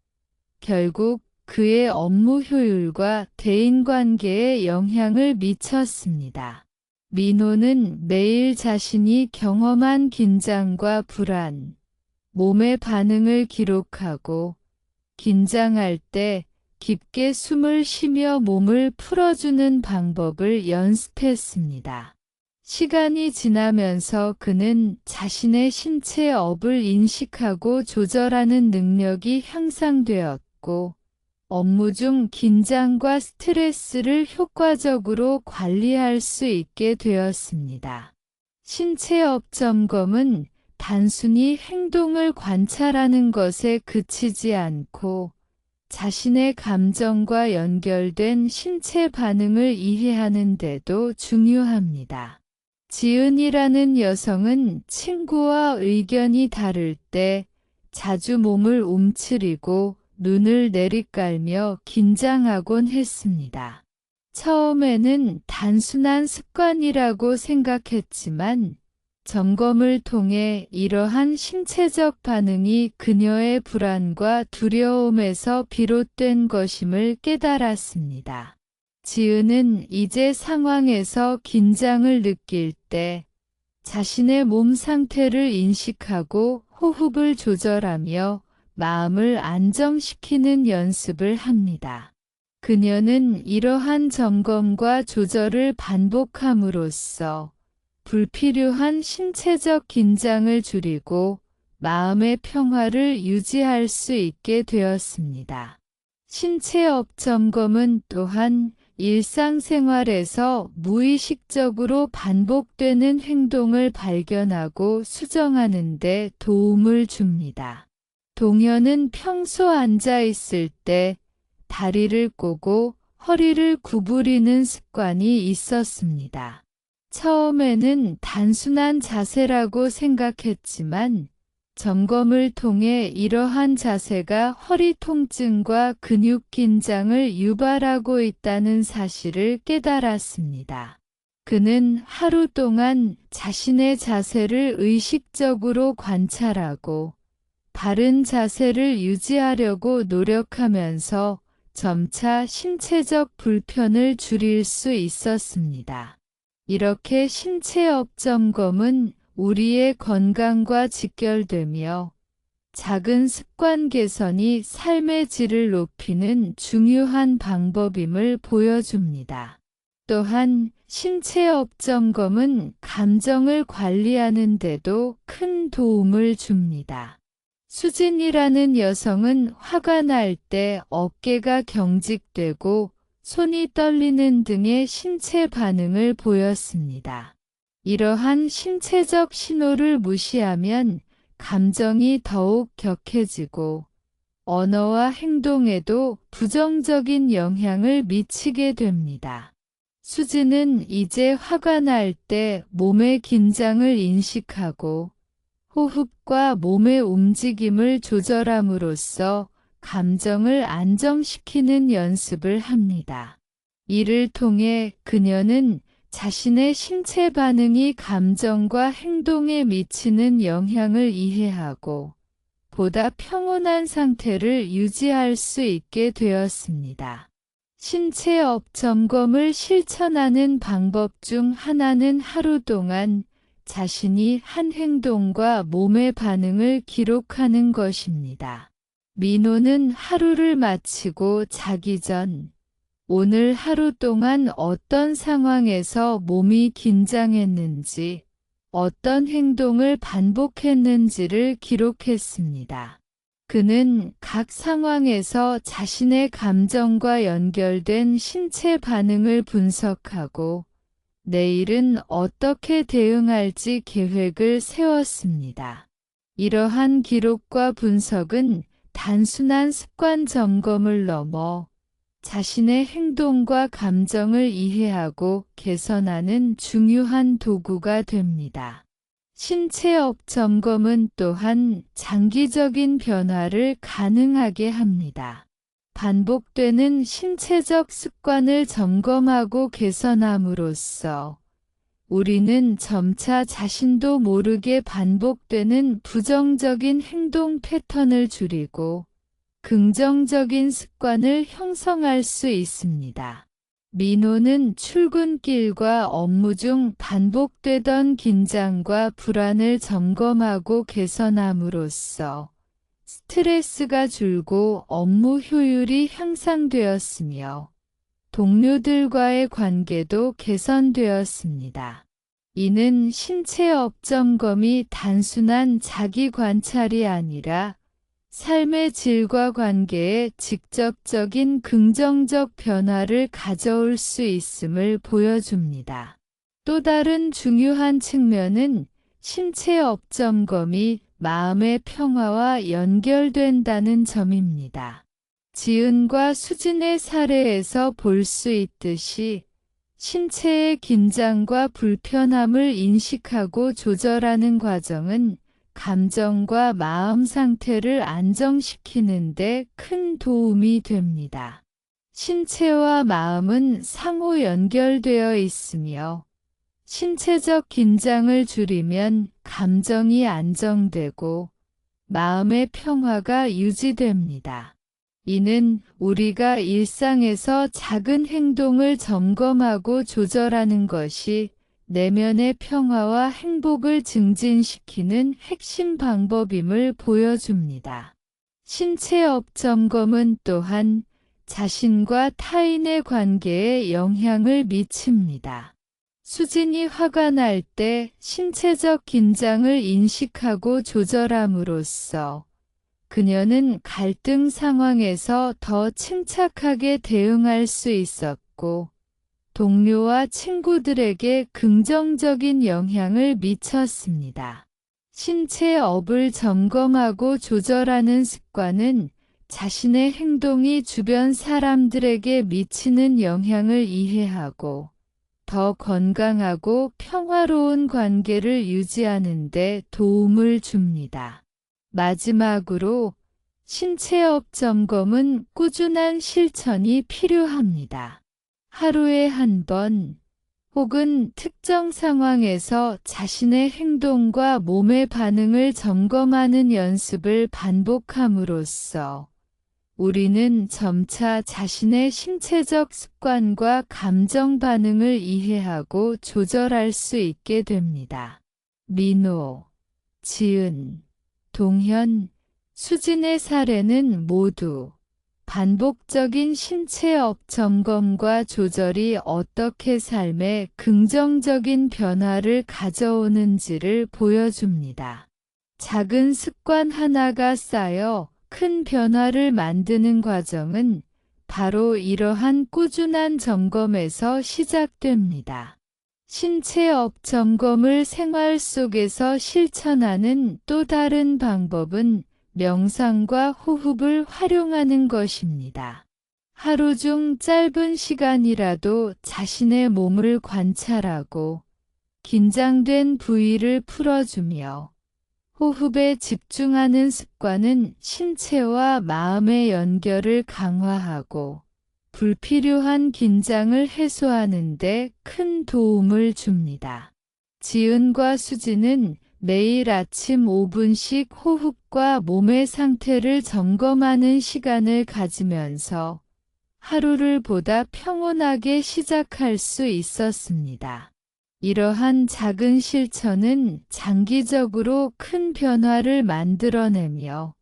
결국 그의 업무 효율과 대인관계에 영향을 미쳤습니다. 민호는 매일 자신이 경험한 긴장과 불안, 몸의 반응을 기록하고 긴장할 때 깊게 숨을 쉬며 몸을 풀어주는 방법을 연습했습니다. 시간이 지나면서 그는 자신의 신체업을 인식하고 조절하는 능력이 향상되었고, 업무 중 긴장과 스트레스를 효과적으로 관리할 수 있게 되었습니다. 신체업 점검은 단순히 행동을 관찰하는 것에 그치지 않고 자신의 감정과 연결된 신체 반응을 이해하는 데도 중요합니다. 지은이라는 여성은 친구와 의견이 다를 때 자주 몸을 움츠리고 눈을 내리깔며 긴장하곤 했습니다. 처음에는 단순한 습관이라고 생각했지만 점검을 통해 이러한 신체적 반응이 그녀의 불안과 두려움에서 비롯된 것임을 깨달았습니다. 지은은 이제 상황에서 긴장을 느낄 때 자신의 몸 상태를 인식하고 호흡을 조절하며 마음을 안정시키는 연습을 합니다. 그녀는 이러한 점검과 조절을 반복함으로써 불필요한 신체적 긴장을 줄이고 마음의 평화를 유지할 수 있게 되었습니다. 신체업 점검은 또한 일상생활에서 무의식적으로 반복되는 행동을 발견하고 수정하는 데 도움을 줍니다. 동현은 평소 앉아 있을 때 다리를 꼬고 허리를 구부리는 습관이 있었습니다. 처음에는 단순한 자세라고 생각했지만 점검을 통해 이러한 자세가 허리 통증과 근육 긴장을 유발하고 있다는 사실을 깨달았습니다. 그는 하루 동안 자신의 자세를 의식적으로 관찰하고 바른 자세를 유지하려고 노력하면서 점차 신체적 불편을 줄일 수 있었습니다. 이렇게 신체업 점검은 우리의 건강과 직결되며 작은 습관 개선이 삶의 질을 높이는 중요한 방법임을 보여줍니다. 또한 신체업 점검은 감정을 관리하는 데도 큰 도움을 줍니다. 수진이라는 여성은 화가 날 때 어깨가 경직되고 손이 떨리는 등의 신체 반응을 보였습니다. 이러한 신체적 신호를 무시하면 감정이 더욱 격해지고 언어와 행동에도 부정적인 영향을 미치게 됩니다. 수지는 이제 화가 날 때 몸의 긴장을 인식하고 호흡과 몸의 움직임을 조절함으로써 감정을 안정시키는 연습을 합니다. 이를 통해 그녀는 자신의 신체 반응이 감정과 행동에 미치는 영향을 이해하고 보다 평온한 상태를 유지할 수 있게 되었습니다. 신체업 점검을 실천하는 방법 중 하나는 하루 동안 자신이 한 행동과 몸의 반응을 기록하는 것입니다. 민호는 하루를 마치고 자기 전 오늘 하루 동안 어떤 상황에서 몸이 긴장했는지, 어떤 행동을 반복했는지를 기록했습니다. 그는 각 상황에서 자신의 감정과 연결된 신체 반응을 분석하고 내일은 어떻게 대응할지 계획을 세웠습니다. 이러한 기록과 분석은 단순한 습관 점검을 넘어 자신의 행동과 감정을 이해하고 개선하는 중요한 도구가 됩니다. 신체업 점검은 또한 장기적인 변화를 가능하게 합니다. 반복되는 신체적 습관을 점검하고 개선함으로써 우리는 점차 자신도 모르게 반복되는 부정적인 행동 패턴을 줄이고 긍정적인 습관을 형성할 수 있습니다. 민호는 출근길과 업무 중 반복되던 긴장과 불안을 점검하고 개선함으로써 스트레스가 줄고 업무 효율이 향상되었으며 동료들과의 관계도 개선되었습니다. 이는 신체업 점검이 단순한 자기 관찰이 아니라 삶의 질과 관계에 직접적인 긍정적 변화를 가져올 수 있음을 보여줍니다. 또 다른 중요한 측면은 신체업 점검이 마음의 평화와 연결된다는 점입니다. 지은과 수진의 사례에서 볼 수 있듯이 신체의 긴장과 불편함을 인식하고 조절하는 과정은 감정과 마음 상태를 안정시키는 데 큰 도움이 됩니다. 신체와 마음은 상호 연결되어 있으며 신체적 긴장을 줄이면 감정이 안정되고 마음의 평화가 유지됩니다. 이는 우리가 일상에서 작은 행동을 점검하고 조절하는 것이 내면의 평화와 행복을 증진시키는 핵심 방법임을 보여줍니다. 신체업 점검은 또한 자신과 타인의 관계에 영향을 미칩니다. 수진이 화가 날 때 신체적 긴장을 인식하고 조절함으로써 그녀는 갈등 상황에서 더 침착하게 대응할 수 있었고 동료와 친구들에게 긍정적인 영향을 미쳤습니다. 신체업을 점검하고 조절하는 습관은 자신의 행동이 주변 사람들에게 미치는 영향을 이해하고 더 건강하고 평화로운 관계를 유지하는 데 도움을 줍니다. 마지막으로 신체업 점검은 꾸준한 실천이 필요합니다. 하루에 한 번 혹은 특정 상황에서 자신의 행동과 몸의 반응을 점검하는 연습을 반복함으로써 우리는 점차 자신의 신체적 습관과 감정 반응을 이해하고 조절할 수 있게 됩니다. 민호, 지은, 동현, 수진의 사례는 모두 반복적인 신체업 점검과 조절이 어떻게 삶에 긍정적인 변화를 가져오는지를 보여줍니다. 작은 습관 하나가 쌓여 큰 변화를 만드는 과정은 바로 이러한 꾸준한 점검에서 시작됩니다. 신체업 점검을 생활 속에서 실천하는 또 다른 방법은 명상과 호흡을 활용하는 것입니다. 하루 중 짧은 시간이라도 자신의 몸을 관찰하고 긴장된 부위를 풀어주며 호흡에 집중하는 습관은 신체와 마음의 연결을 강화하고 불필요한 긴장을 해소하는 데 큰 도움을 줍니다. 지은과 수지는 매일 아침 5분씩 호흡과 몸의 상태를 점검하는 시간을 가지면서 하루를 보다 평온하게 시작할 수 있었습니다. 이러한 작은 실천은 장기적으로 큰 변화를 만들어내며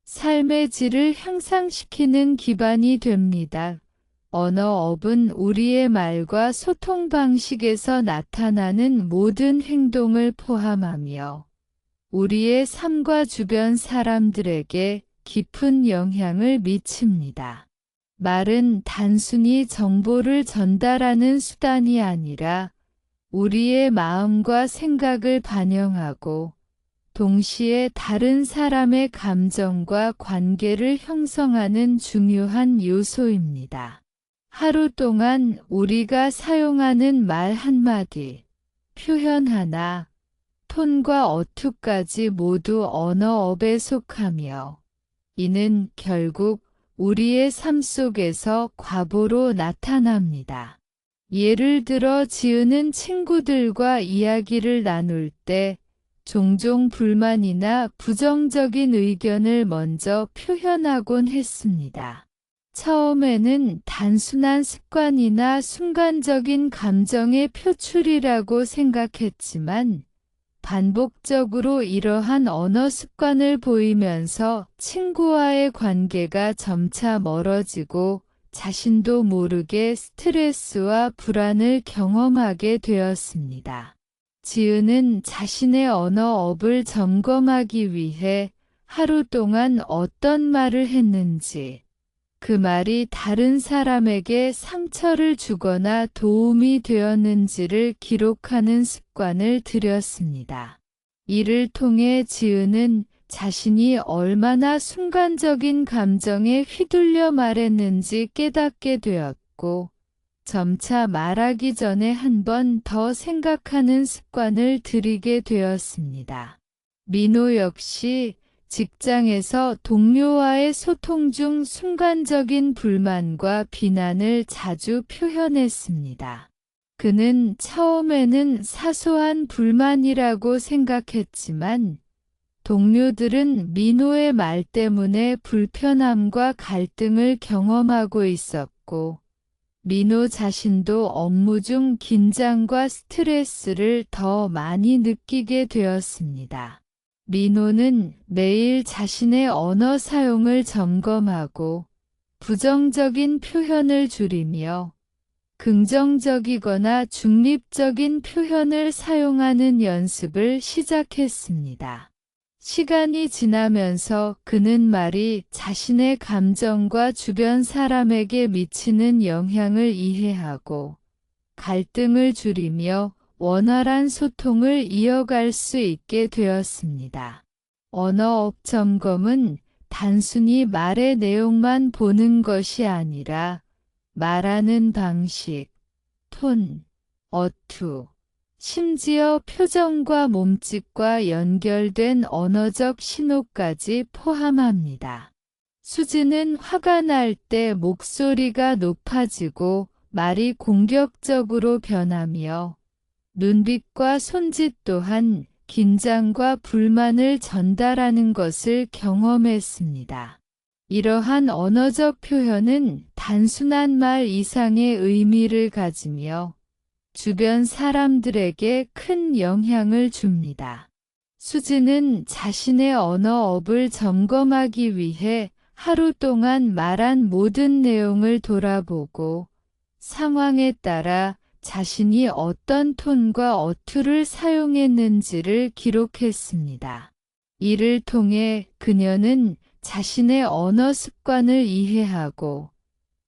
삶의 질을 향상시키는 기반이 됩니다. 언어업은 우리의 말과 소통 방식에서 나타나는 모든 행동을 포함하며 우리의 삶과 주변 사람들에게 깊은 영향을 미칩니다. 말은 단순히 정보를 전달하는 수단이 아니라 우리의 마음과 생각을 반영하고 동시에 다른 사람의 감정과 관계를 형성하는 중요한 요소입니다. 하루 동안 우리가 사용하는 말 한마디, 표현 하나, 톤과 어투까지 모두 언어업에 속하며 이는 결국 우리의 삶 속에서 과보로 나타납니다. 예를 들어 지은은 친구들과 이야기를 나눌 때 종종 불만이나 부정적인 의견을 먼저 표현하곤 했습니다. 처음에는 단순한 습관이나 순간적인 감정의 표출이라고 생각했지만 반복적으로 이러한 언어 습관을 보이면서 친구와의 관계가 점차 멀어지고 자신도 모르게 스트레스와 불안을 경험하게 되었습니다. 지은은 자신의 언어업을 점검하기 위해 하루 동안 어떤 말을 했는지, 그 말이 다른 사람에게 상처를 주거나 도움이 되었는지를 기록하는 습관을 들였습니다. 이를 통해 지은은 자신이 얼마나 순간적인 감정에 휘둘려 말했는지 깨닫게 되었고, 점차 말하기 전에 한 번 더 생각하는 습관을 들이게 되었습니다. 민호 역시 직장에서 동료와의 소통 중 순간적인 불만과 비난을 자주 표현했습니다. 그는 처음에는 사소한 불만이라고 생각했지만 동료들은 민호의 말 때문에 불편함과 갈등을 경험하고 있었고 민호 자신도 업무 중 긴장과 스트레스를 더 많이 느끼게 되었습니다. 민호는 매일 자신의 언어 사용을 점검하고 부정적인 표현을 줄이며 긍정적이거나 중립적인 표현을 사용하는 연습을 시작했습니다. 시간이 지나면서 그는 말이 자신의 감정과 주변 사람에게 미치는 영향을 이해하고 갈등을 줄이며 원활한 소통을 이어갈 수 있게 되었습니다. 언어업 점검은 단순히 말의 내용만 보는 것이 아니라 말하는 방식, 톤, 어투, 심지어 표정과 몸짓과 연결된 언어적 신호까지 포함합니다. 수지는 화가 날 때 목소리가 높아지고 말이 공격적으로 변하며 눈빛과 손짓 또한 긴장과 불만을 전달하는 것을 경험했습니다. 이러한 언어적 표현은 단순한 말 이상의 의미를 가지며 주변 사람들에게 큰 영향을 줍니다. 수지는 자신의 언어업을 점검하기 위해 하루 동안 말한 모든 내용을 돌아보고 상황에 따라 자신이 어떤 톤과 어투를 사용했는지를 기록했습니다. 이를 통해 그녀는 자신의 언어 습관을 이해하고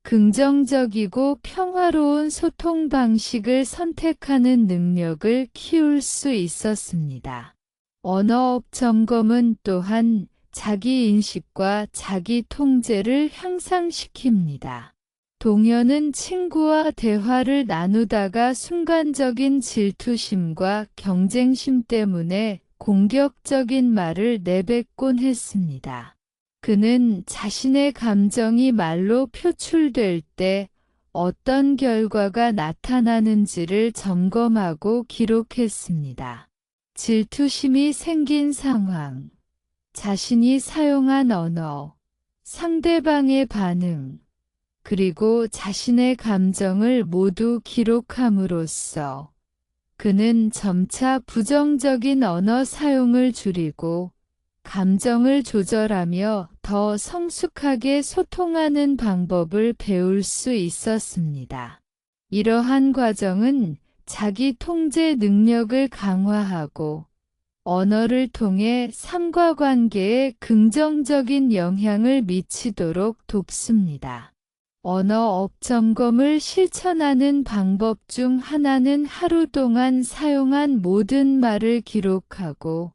긍정적이고 평화로운 소통 방식을 선택하는 능력을 키울 수 있었습니다. 언어업 점검은 또한 자기 인식과 자기 통제를 향상시킵니다. 동현은 친구와 대화를 나누다가 순간적인 질투심과 경쟁심 때문에 공격적인 말을 내뱉곤 했습니다. 그는 자신의 감정이 말로 표출될 때 어떤 결과가 나타나는지를 점검하고 기록했습니다. 질투심이 생긴 상황, 자신이 사용한 언어, 상대방의 반응, 그리고 자신의 감정을 모두 기록함으로써 그는 점차 부정적인 언어 사용을 줄이고 감정을 조절하며 더 성숙하게 소통하는 방법을 배울 수 있었습니다. 이러한 과정은 자기 통제 능력을 강화하고 언어를 통해 삶과 관계에 긍정적인 영향을 미치도록 돕습니다. 언어업 점검을 실천하는 방법 중 하나는 하루 동안 사용한 모든 말을 기록하고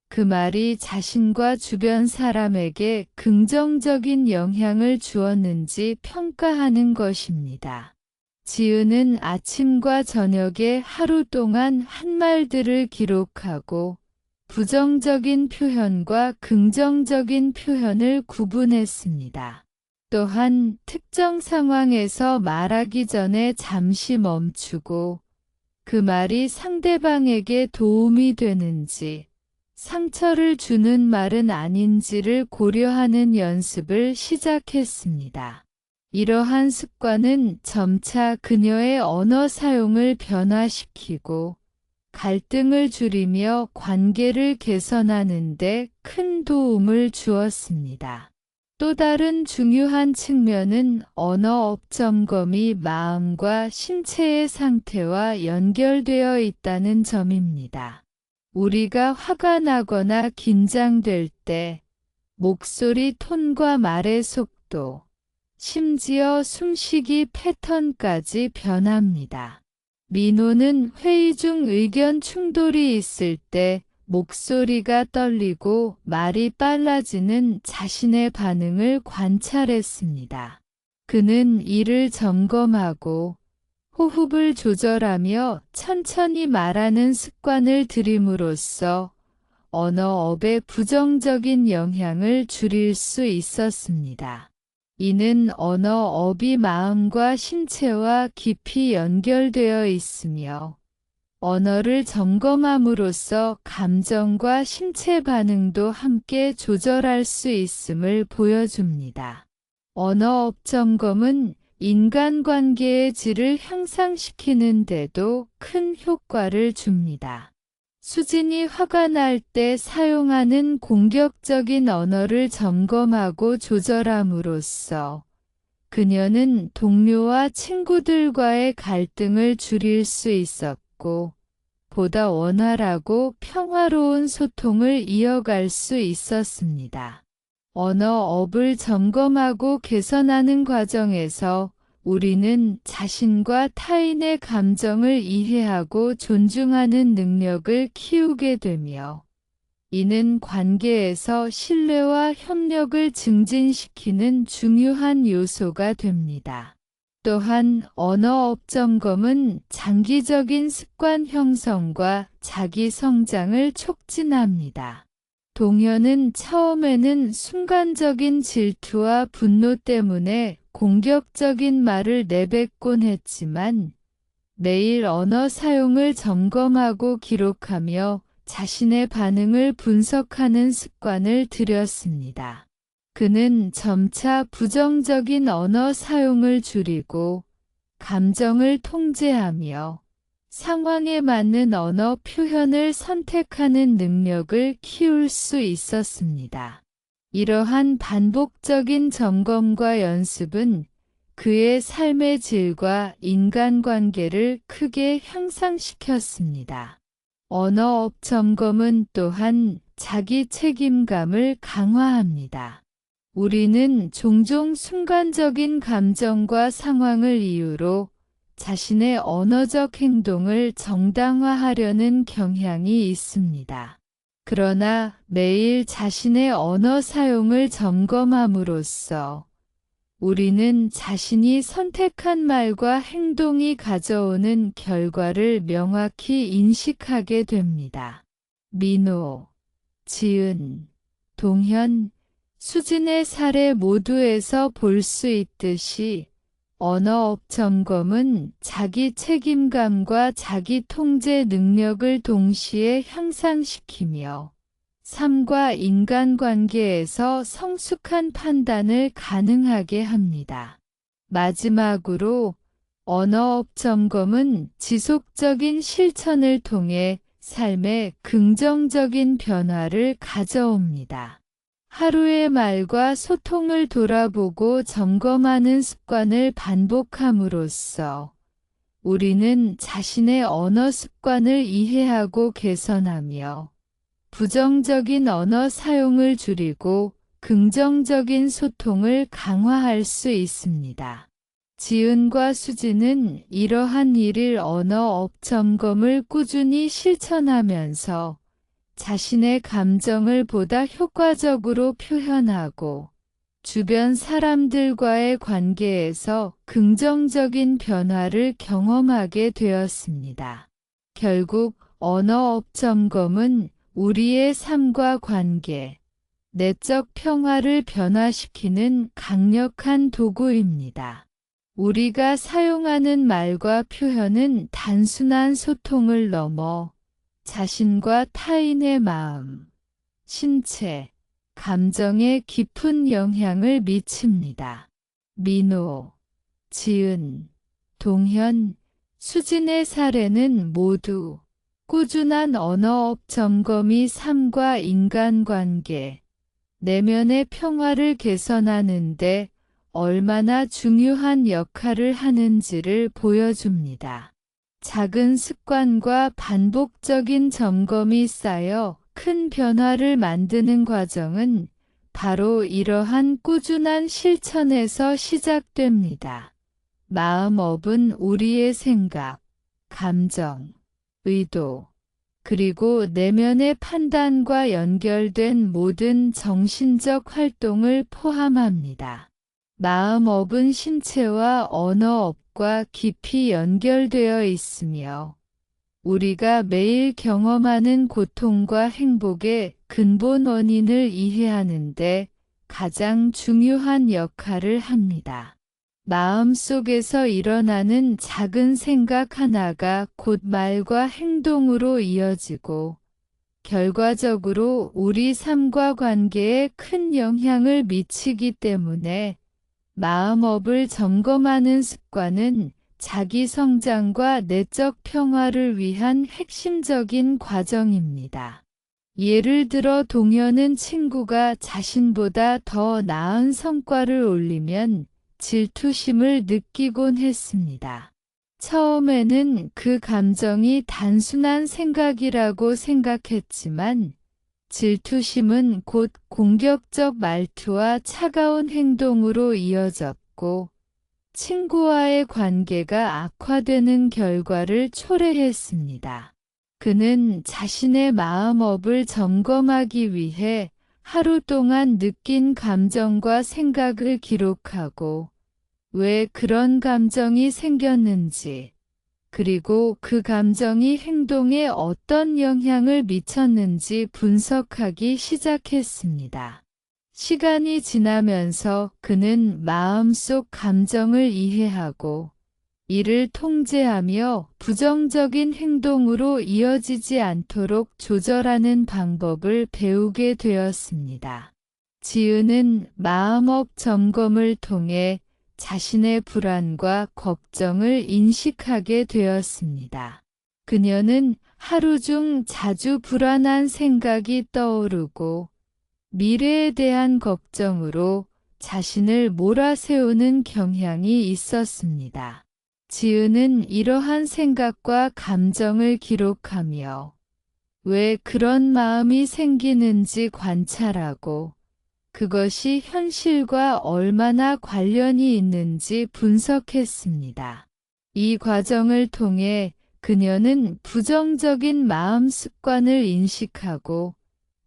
그 말이 자신과 주변 사람에게 긍정적인 영향을 주었는지 평가하는 것입니다. 지은은 아침과 저녁에 하루 동안 한 말들을 기록하고 부정적인 표현과 긍정적인 표현을 구분했습니다. 또한 특정 상황에서 말하기 전에 잠시 멈추고 그 말이 상대방에게 도움이 되는지 상처를 주는 말은 아닌지를 고려하는 연습을 시작했습니다. 이러한 습관은 점차 그녀의 언어 사용을 변화시키고 갈등을 줄이며 관계를 개선하는 데 큰 도움을 주었습니다. 또 다른 중요한 측면은 언어업 점검이 마음과 신체의 상태와 연결되어 있다는 점입니다. 우리가 화가 나거나 긴장될 때 목소리 톤과 말의 속도, 심지어 숨쉬기 패턴까지 변합니다. 민호는 회의 중 의견 충돌이 있을 때 목소리가 떨리고 말이 빨라지는 자신의 반응을 관찰했습니다. 그는 이를 점검하고 호흡을 조절하며 천천히 말하는 습관을 들임으로써 언어업의 부정적인 영향을 줄일 수 있었습니다. 이는 언어업이 마음과 신체와 깊이 연결되어 있으며 언어를 점검함으로써 감정과 신체 반응도 함께 조절할 수 있음을 보여줍니다. 언어업 점검은 인간관계의 질을 향상시키는 데도 큰 효과를 줍니다. 수진이 화가 날 때 사용하는 공격적인 언어를 점검하고 조절함으로써 그녀는 동료와 친구들과의 갈등을 줄일 수 있었고 보다 원활하고 평화로운 소통을 이어갈 수 있었습니다. 언어업을 점검하고 개선하는 과정에서 우리는 자신과 타인의 감정을 이해하고 존중하는 능력을 키우게 되며 이는 관계에서 신뢰와 협력을 증진시키는 중요한 요소가 됩니다. 또한 언어업 점검은 장기적인 습관 형성과 자기 성장을 촉진합니다. 동현은 처음에는 순간적인 질투와 분노 때문에 공격적인 말을 내뱉곤 했지만 매일 언어 사용을 점검하고 기록하며 자신의 반응을 분석하는 습관을 들였습니다. 그는 점차 부정적인 언어 사용을 줄이고 감정을 통제하며 상황에 맞는 언어 표현을 선택하는 능력을 키울 수 있었습니다. 이러한 반복적인 점검과 연습은 그의 삶의 질과 인간관계를 크게 향상시켰습니다. 언어업 점검은 또한 자기 책임감을 강화합니다. 우리는 종종 순간적인 감정과 상황을 이유로 자신의 언어적 행동을 정당화하려는 경향이 있습니다. 그러나 매일 자신의 언어 사용을 점검함으로써 우리는 자신이 선택한 말과 행동이 가져오는 결과를 명확히 인식하게 됩니다. 민호, 지은, 동현, 수진의 사례 모두에서 볼 수 있듯이 언어업 점검은 자기 책임감과 자기 통제 능력을 동시에 향상시키며 삶과 인간관계에서 성숙한 판단을 가능하게 합니다. 마지막으로 언어업 점검은 지속적인 실천을 통해 삶에 긍정적인 변화를 가져옵니다. 하루의 말과 소통을 돌아보고 점검하는 습관을 반복함으로써 우리는 자신의 언어 습관을 이해하고 개선하며 부정적인 언어 사용을 줄이고 긍정적인 소통을 강화할 수 있습니다. 지은과 수진은 이러한 일일 언어업 점검을 꾸준히 실천하면서 자신의 감정을 보다 효과적으로 표현하고 주변 사람들과의 관계에서 긍정적인 변화를 경험하게 되었습니다. 결국 언어업 점검은 우리의 삶과 관계, 내적 평화를 변화시키는 강력한 도구입니다. 우리가 사용하는 말과 표현은 단순한 소통을 넘어 자신과 타인의 마음, 신체, 감정에 깊은 영향을 미칩니다. 민호, 지은, 동현, 수진의 사례는 모두 꾸준한 언어업 점검이 삶과 인간관계, 내면의 평화를 개선하는 데 얼마나 중요한 역할을 하는지를 보여줍니다. 작은 습관과 반복적인 점검이 쌓여 큰 변화를 만드는 과정은 바로 이러한 꾸준한 실천에서 시작됩니다. 마음업은 우리의 생각, 감정, 의도, 그리고 내면의 판단과 연결된 모든 정신적 활동을 포함합니다. 마음업은 신체와 언어업과 깊이 연결되어 있으며 우리가 매일 경험하는 고통과 행복의 근본 원인을 이해하는 데 가장 중요한 역할을 합니다. 마음속에서 일어나는 작은 생각 하나가 곧 말과 행동으로 이어지고 결과적으로 우리 삶과 관계에 큰 영향을 미치기 때문에 마음업을 점검하는 습관은 자기 성장과 내적 평화를 위한 핵심적인 과정입니다. 예를 들어 동현은 친구가 자신보다 더 나은 성과를 올리면 질투심을 느끼곤 했습니다. 처음에는 그 감정이 단순한 생각이라고 생각했지만 질투심은 곧 공격적 말투와 차가운 행동으로 이어졌고 친구와의 관계가 악화되는 결과를 초래했습니다. 그는 자신의 마음업을 점검하기 위해 하루 동안 느낀 감정과 생각을 기록하고 왜 그런 감정이 생겼는지, 그리고 그 감정이 행동에 어떤 영향을 미쳤는지 분석하기 시작했습니다. 시간이 지나면서 그는 마음속 감정을 이해하고 이를 통제하며 부정적인 행동으로 이어지지 않도록 조절하는 방법을 배우게 되었습니다. 지은은 마음업 점검을 통해 자신의 불안과 걱정을 인식하게 되었습니다. 그녀는 하루 중 자주 불안한 생각이 떠오르고 미래에 대한 걱정으로 자신을 몰아세우는 경향이 있었습니다. 지은은 이러한 생각과 감정을 기록하며 왜 그런 마음이 생기는지 관찰하고 그것이 현실과 얼마나 관련이 있는지 분석했습니다. 이 과정을 통해 그녀는 부정적인 마음 습관을 인식하고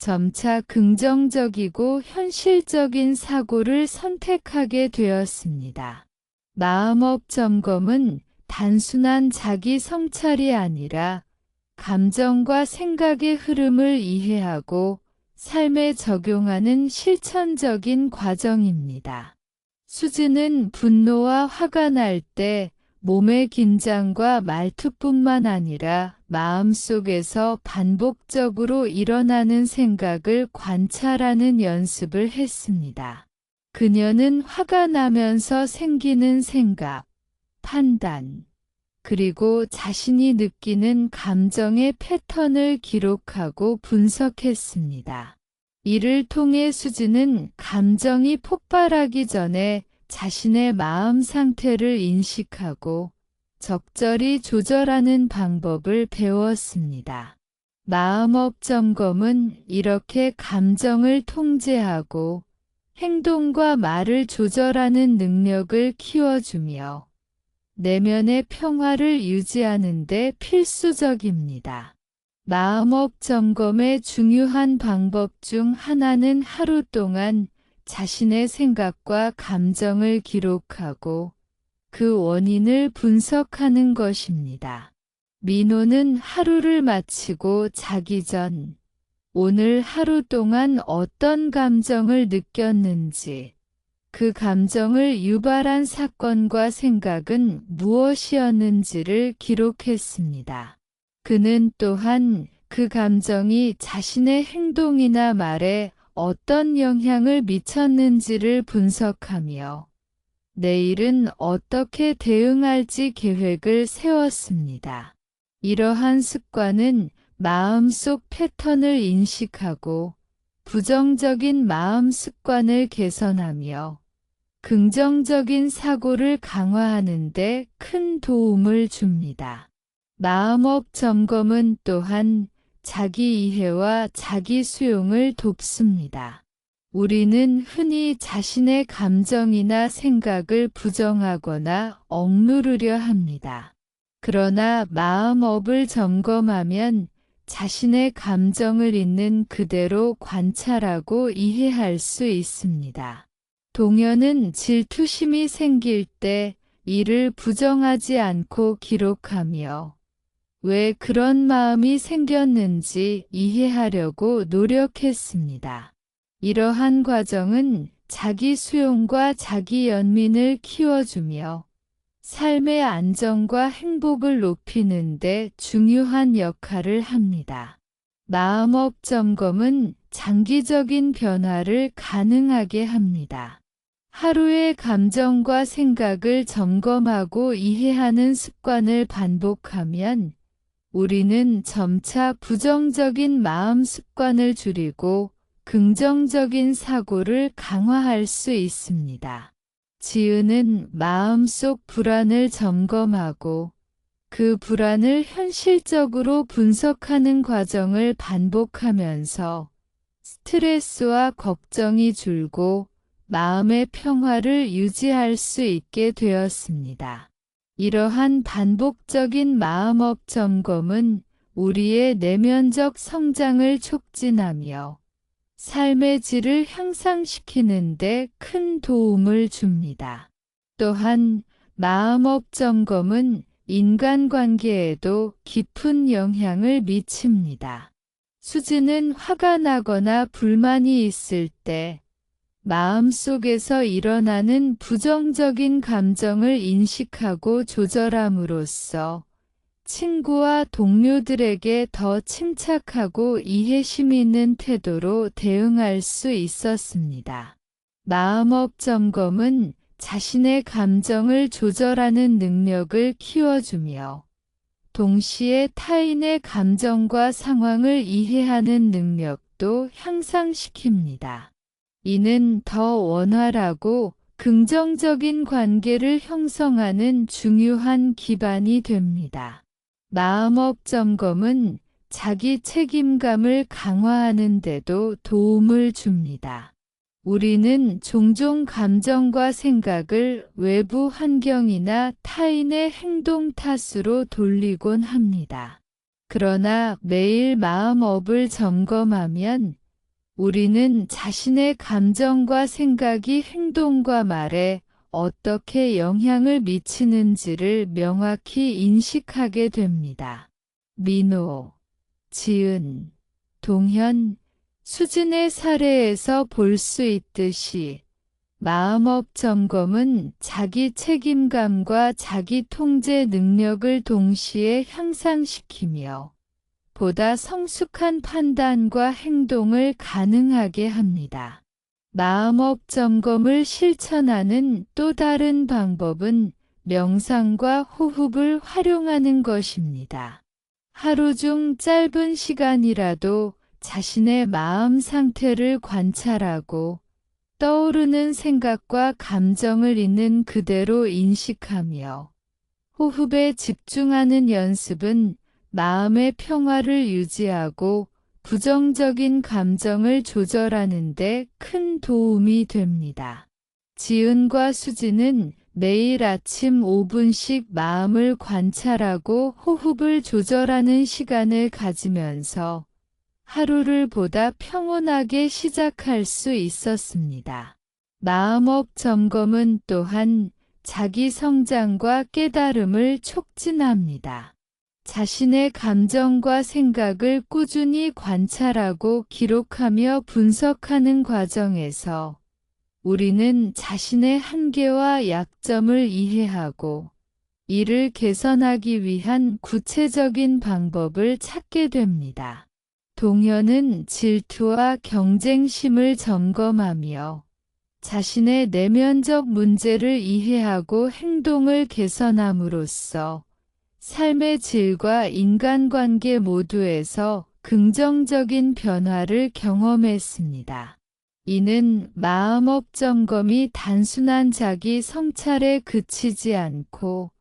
점차 긍정적이고 현실적인 사고를 선택하게 되었습니다. 마음업 점검은 단순한 자기 성찰이 아니라 감정과 생각의 흐름을 이해하고 삶에 적용하는 실천적인 과정입니다. 수지는 분노와 화가 날 때 몸의 긴장과 말투뿐만 아니라 마음속에서 반복적으로 일어나는 생각을 관찰하는 연습을 했습니다. 그녀는 화가 나면서 생기는 생각, 판단, 그리고 자신이 느끼는 감정의 패턴을 기록하고 분석했습니다. 이를 통해 수지는 감정이 폭발하기 전에 자신의 마음 상태를 인식하고 적절히 조절하는 방법을 배웠습니다. 마음업 점검은 이렇게 감정을 통제하고 행동과 말을 조절하는 능력을 키워주며 내면의 평화를 유지하는 데 필수적입니다. 마음업 점검의 중요한 방법 중 하나는 하루 동안 자신의 생각과 감정을 기록하고 그 원인을 분석하는 것입니다. 민호는 하루를 마치고 자기 전 오늘 하루 동안 어떤 감정을 느꼈는지, 그 감정을 유발한 사건과 생각은 무엇이었는지를 기록했습니다. 그는 또한 그 감정이 자신의 행동이나 말에 어떤 영향을 미쳤는지를 분석하며 내일은 어떻게 대응할지 계획을 세웠습니다. 이러한 습관은 마음속 패턴을 인식하고 부정적인 마음 습관을 개선하며 긍정적인 사고를 강화하는 데 큰 도움을 줍니다. 마음업 점검은 또한 자기 이해와 자기 수용을 돕습니다. 우리는 흔히 자신의 감정이나 생각을 부정하거나 억누르려 합니다. 그러나 마음업을 점검하면 자신의 감정을 있는 그대로 관찰하고 이해할 수 있습니다. 동요는 질투심이 생길 때 이를 부정하지 않고 기록하며 왜 그런 마음이 생겼는지 이해하려고 노력했습니다. 이러한 과정은 자기 수용과 자기 연민을 키워주며 삶의 안정과 행복을 높이는 데 중요한 역할을 합니다. 마음업 점검은 장기적인 변화를 가능하게 합니다. 하루의 감정과 생각을 점검하고 이해하는 습관을 반복하면 우리는 점차 부정적인 마음 습관을 줄이고 긍정적인 사고를 강화할 수 있습니다. 지은은 마음속 불안을 점검하고 그 불안을 현실적으로 분석하는 과정을 반복하면서 스트레스와 걱정이 줄고 마음의 평화를 유지할 수 있게 되었습니다. 이러한 반복적인 마음업 점검은 우리의 내면적 성장을 촉진하며 삶의 질을 향상시키는 데 큰 도움을 줍니다. 또한 마음업 점검은 인간관계에도 깊은 영향을 미칩니다. 수지는 화가 나거나 불만이 있을 때 마음속에서 일어나는 부정적인 감정을 인식하고 조절함으로써 친구와 동료들에게 더 침착하고 이해심 있는 태도로 대응할 수 있었습니다. 마음업 점검은 자신의 감정을 조절하는 능력을 키워주며 동시에 타인의 감정과 상황을 이해하는 능력도 향상시킵니다. 이는 더 원활하고 긍정적인 관계를 형성하는 중요한 기반이 됩니다. 마음업 점검은 자기 책임감을 강화하는 데도 도움을 줍니다. 우리는 종종 감정과 생각을 외부 환경이나 타인의 행동 탓으로 돌리곤 합니다. 그러나 매일 마음업을 점검하면 우리는 자신의 감정과 생각이 행동과 말에 어떻게 영향을 미치는지를 명확히 인식하게 됩니다. 민호, 지은, 동현, 수진의 사례에서 볼 수 있듯이 마음업 점검은 자기 책임감과 자기 통제 능력을 동시에 향상시키며 보다 성숙한 판단과 행동을 가능하게 합니다. 마음업 점검을 실천하는 또 다른 방법은 명상과 호흡을 활용하는 것입니다. 하루 중 짧은 시간이라도 자신의 마음 상태를 관찰하고 떠오르는 생각과 감정을 있는 그대로 인식하며 호흡에 집중하는 연습은 마음의 평화를 유지하고 부정적인 감정을 조절하는 데 큰 도움이 됩니다. 지은과 수진은 매일 아침 5분씩 마음을 관찰하고 호흡을 조절하는 시간을 가지면서 하루를 보다 평온하게 시작할 수 있었습니다. 마음업 점검은 또한 자기 성장과 깨달음을 촉진합니다. 자신의 감정과 생각을 꾸준히 관찰하고 기록하며 분석하는 과정에서 우리는 자신의 한계와 약점을 이해하고 이를 개선하기 위한 구체적인 방법을 찾게 됩니다. 동현은 질투와 경쟁심을 점검하며 자신의 내면적 문제를 이해하고 행동을 개선함으로써 삶의 질과 인간관계 모두에서 긍정적인 변화를 경험했습니다. 이는 마음업 점검이 단순한 자기 성찰에 그치지 않고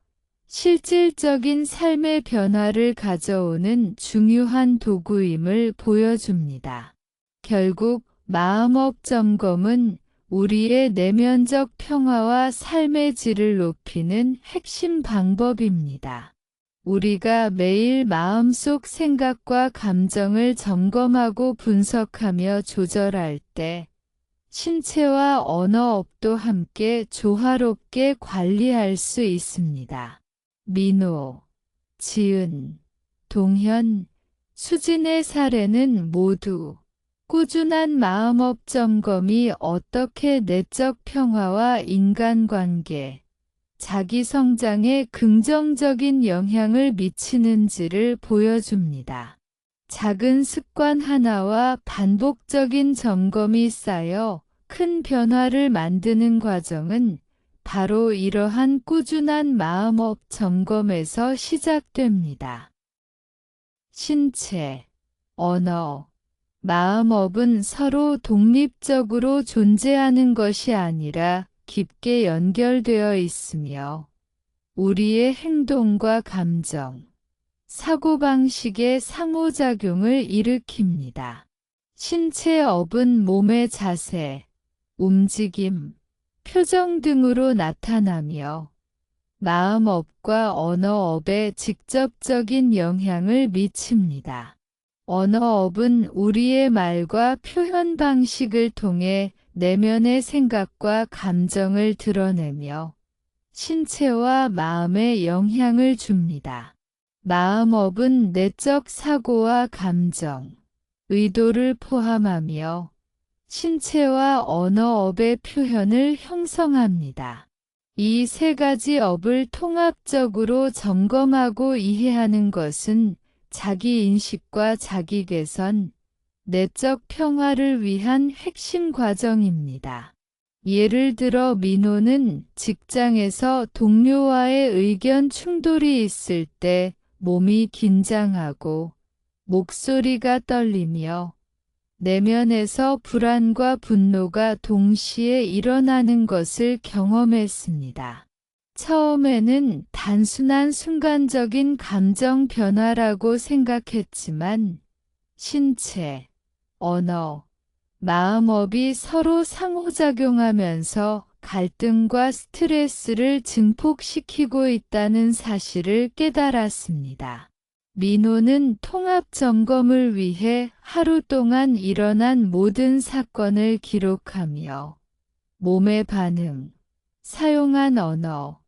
실질적인 삶의 변화를 가져오는 중요한 도구임을 보여줍니다. 결국 마음업 점검은 우리의 내면적 평화와 삶의 질을 높이는 핵심 방법입니다. 우리가 매일 마음속 생각과 감정을 점검하고 분석하며 조절할 때 신체와 언어업도 함께 조화롭게 관리할 수 있습니다. 민호, 지은, 동현, 수진의 사례는 모두 꾸준한 마음업 점검이 어떻게 내적 평화와 인간관계, 자기 성장에 긍정적인 영향을 미치는지를 보여줍니다. 작은 습관 하나와 반복적인 점검이 쌓여 큰 변화를 만드는 과정은 바로 이러한 꾸준한 마음업 점검에서 시작됩니다. 신체, 언어, 마음업은 서로 독립적으로 존재하는 것이 아니라 깊게 연결되어 있으며 우리의 행동과 감정, 사고방식의 상호작용을 일으킵니다. 신체업은 몸의 자세, 움직임, 표정 등으로 나타나며 마음업과 언어업에 직접적인 영향을 미칩니다. 언어업은 우리의 말과 표현 방식을 통해 내면의 생각과 감정을 드러내며 신체와 마음에 영향을 줍니다. 마음업은 내적 사고와 감정, 의도를 포함하며 신체와 언어업의 표현을 형성합니다. 이 세 가지 업을 통합적으로 점검하고 이해하는 것은 자기 인식과 자기 개선, 내적 평화를 위한 핵심 과정입니다. 예를 들어 민호는 직장에서 동료와의 의견 충돌이 있을 때 몸이 긴장하고 목소리가 떨리며 내면에서 불안과 분노가 동시에 일어나는 것을 경험했습니다. 처음에는 단순한 순간적인 감정 변화라고 생각했지만 신체, 언어, 마음업이 서로 상호작용하면서 갈등과 스트레스를 증폭시키고 있다는 사실을 깨달았습니다. 민호는 통합 점검을 위해 하루 동안 일어난 모든 사건을 기록하며 몸의 반응, 사용한 언어,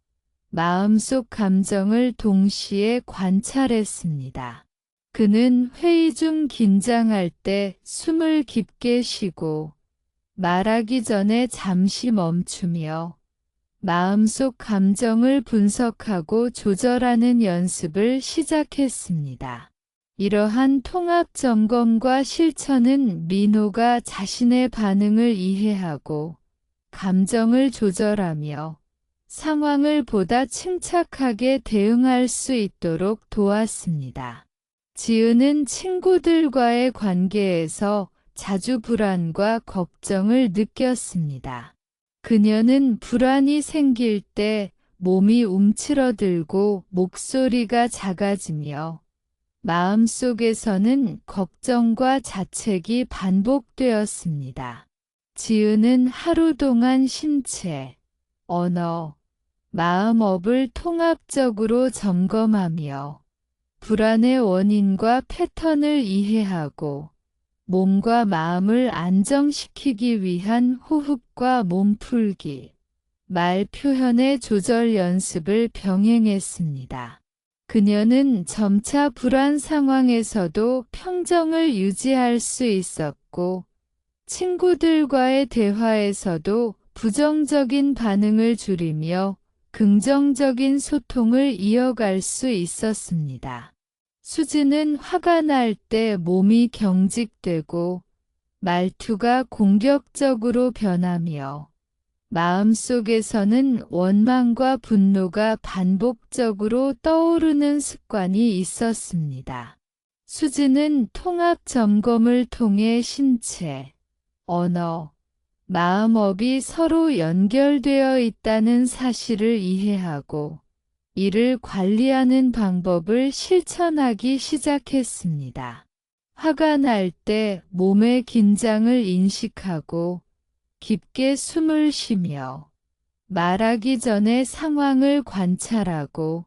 마음속 감정을 동시에 관찰했습니다. 그는 회의 중 긴장할 때 숨을 깊게 쉬고 말하기 전에 잠시 멈추며 마음속 감정을 분석하고 조절하는 연습을 시작했습니다. 이러한 통합 점검과 실천은 민호가 자신의 반응을 이해하고 감정을 조절하며 상황을 보다 침착하게 대응할 수 있도록 도왔습니다. 지은은 친구들과의 관계에서 자주 불안과 걱정을 느꼈습니다. 그녀는 불안이 생길 때 몸이 움츠러들고 목소리가 작아지며 마음속에서는 걱정과 자책이 반복되었습니다. 지은은 하루 동안 신체, 언어, 마음업을 통합적으로 점검하며 불안의 원인과 패턴을 이해하고 몸과 마음을 안정시키기 위한 호흡과 몸풀기, 말 표현의 조절 연습을 병행했습니다. 그녀는 점차 불안 상황에서도 평정을 유지할 수 있었고, 친구들과의 대화에서도 부정적인 반응을 줄이며 긍정적인 소통을 이어갈 수 있었습니다. 수지는 화가 날 때 몸이 경직되고 말투가 공격적으로 변하며 마음속에서는 원망과 분노가 반복적으로 떠오르는 습관이 있었습니다. 수지는 통합 점검을 통해 신체, 언어, 마음업이 서로 연결되어 있다는 사실을 이해하고 이를 관리하는 방법을 실천하기 시작했습니다. 화가 날 때 몸의 긴장을 인식하고 깊게 숨을 쉬며 말하기 전에 상황을 관찰하고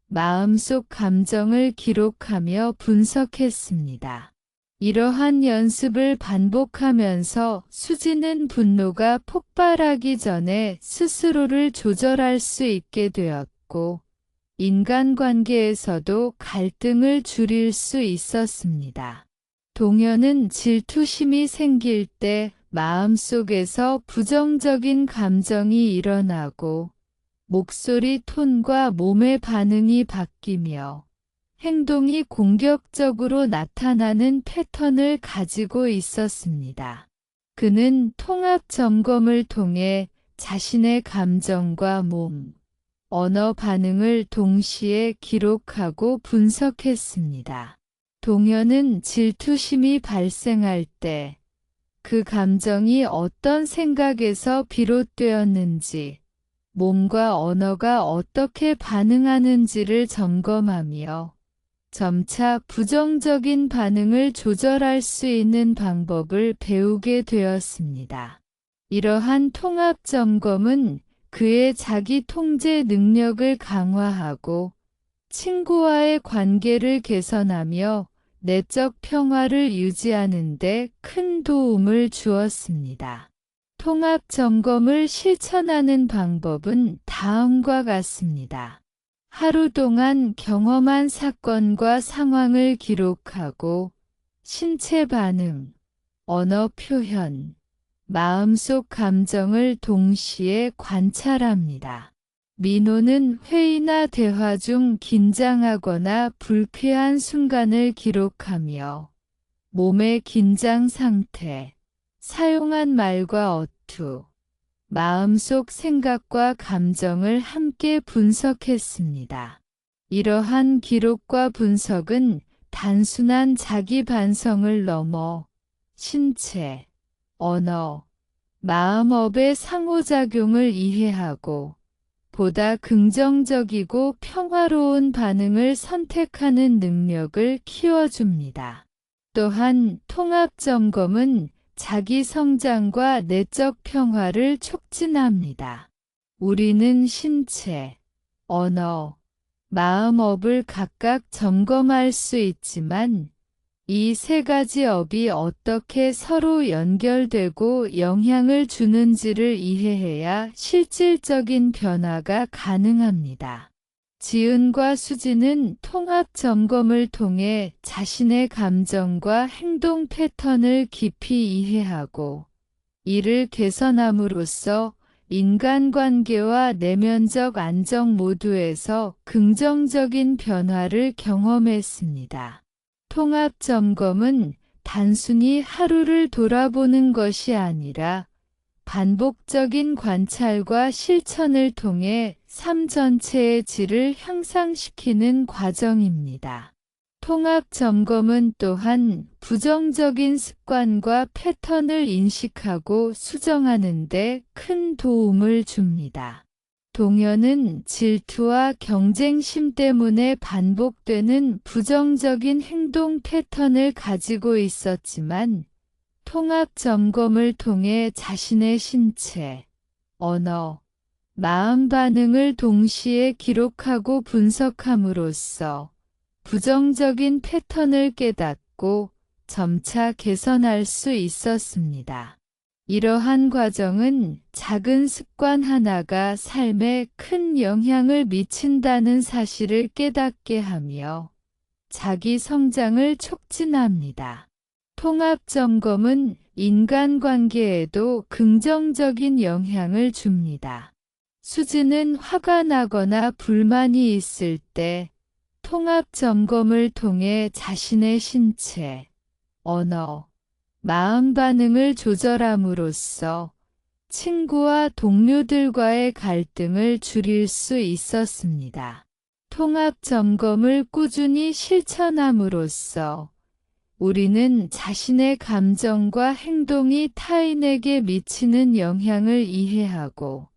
마음속 감정을 기록하며 분석했습니다. 이러한 연습을 반복하면서 수지는 분노가 폭발하기 전에 스스로를 조절할 수 있게 되었고, 인간관계에서도 갈등을 줄일 수 있었습니다. 동현은 질투심이 생길 때 마음속에서 부정적인 감정이 일어나고 목소리 톤과 몸의 반응이 바뀌며 행동이 공격적으로 나타나는 패턴을 가지고 있었습니다. 그는 통합 점검을 통해 자신의 감정과 몸, 언어 반응을 동시에 기록하고 분석했습니다. 동현은 질투심이 발생할 때 그 감정이 어떤 생각에서 비롯되었는지, 몸과 언어가 어떻게 반응하는지를 점검하며 점차 부정적인 반응을 조절할 수 있는 방법을 배우게 되었습니다. 이러한 통합 점검은 그의 자기 통제 능력을 강화하고 친구와의 관계를 개선하며 내적 평화를 유지하는 데 큰 도움을 주었습니다. 통합 점검을 실천하는 방법은 다음과 같습니다. 하루 동안 경험한 사건과 상황을 기록하고 신체 반응, 언어 표현, 마음속 감정을 동시에 관찰합니다. 민호는 회의나 대화 중 긴장하거나 불쾌한 순간을 기록하며 몸의 긴장 상태, 사용한 말과 어투, 마음속 생각과 감정을 함께 분석했습니다. 이러한 기록과 분석은 단순한 자기 반성을 넘어 신체, 언어, 마음업의 상호작용을 이해하고 보다 긍정적이고 평화로운 반응을 선택하는 능력을 키워줍니다. 또한 통합 점검은 자기 성장과 내적 평화를 촉진합니다. 우리는 신체, 언어, 마음업을 각각 점검할 수 있지만 이 세 가지 업이 어떻게 서로 연결되고 영향을 주는지를 이해해야 실질적인 변화가 가능합니다. 지은과 수지는 통합 점검을 통해 자신의 감정과 행동 패턴을 깊이 이해하고 이를 개선함으로써 인간관계와 내면적 안정 모두에서 긍정적인 변화를 경험했습니다. 통합 점검은 단순히 하루를 돌아보는 것이 아니라 반복적인 관찰과 실천을 통해 삶 전체의 질을 향상시키는 과정입니다. 통합 점검은 또한 부정적인 습관과 패턴을 인식하고 수정하는 데 큰 도움을 줍니다. 동현은 질투와 경쟁심 때문에 반복되는 부정적인 행동 패턴을 가지고 있었지만 통합 점검을 통해 자신의 신체, 언어, 마음 반응을 동시에 기록하고 분석함으로써 부정적인 패턴을 깨닫고 점차 개선할 수 있었습니다. 이러한 과정은 작은 습관 하나가 삶에 큰 영향을 미친다는 사실을 깨닫게 하며 자기 성장을 촉진합니다. 통합 점검은 인간관계에도 긍정적인 영향을 줍니다. 수지는 화가 나거나 불만이 있을 때 통합 점검을 통해 자신의 신체, 언어, 마음 반응을 조절함으로써 친구와 동료들과의 갈등을 줄일 수 있었습니다. 통합 점검을 꾸준히 실천함으로써 우리는 자신의 감정과 행동이 타인에게 미치는 영향을 이해하고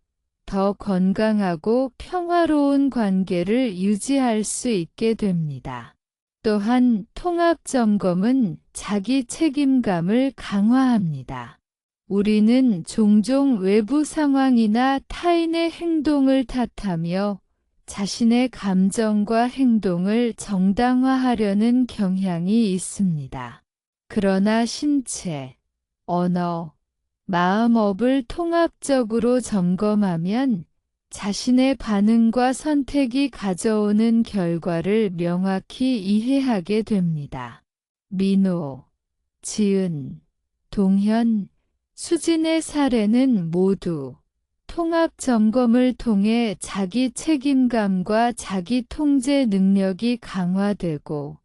더 건강하고 평화로운 관계를 유지할 수 있게 됩니다. 또한 통합 점검은 자기 책임감을 강화합니다. 우리는 종종 외부 상황이나 타인의 행동을 탓하며 자신의 감정과 행동을 정당화하려는 경향이 있습니다. 그러나 신체, 언어, 마음업을 통합적으로 점검하면 자신의 반응과 선택이 가져오는 결과를 명확히 이해하게 됩니다. 민호, 지은, 동현, 수진의 사례는 모두 통합 점검을 통해 자기 책임감과 자기 통제 능력이 강화되고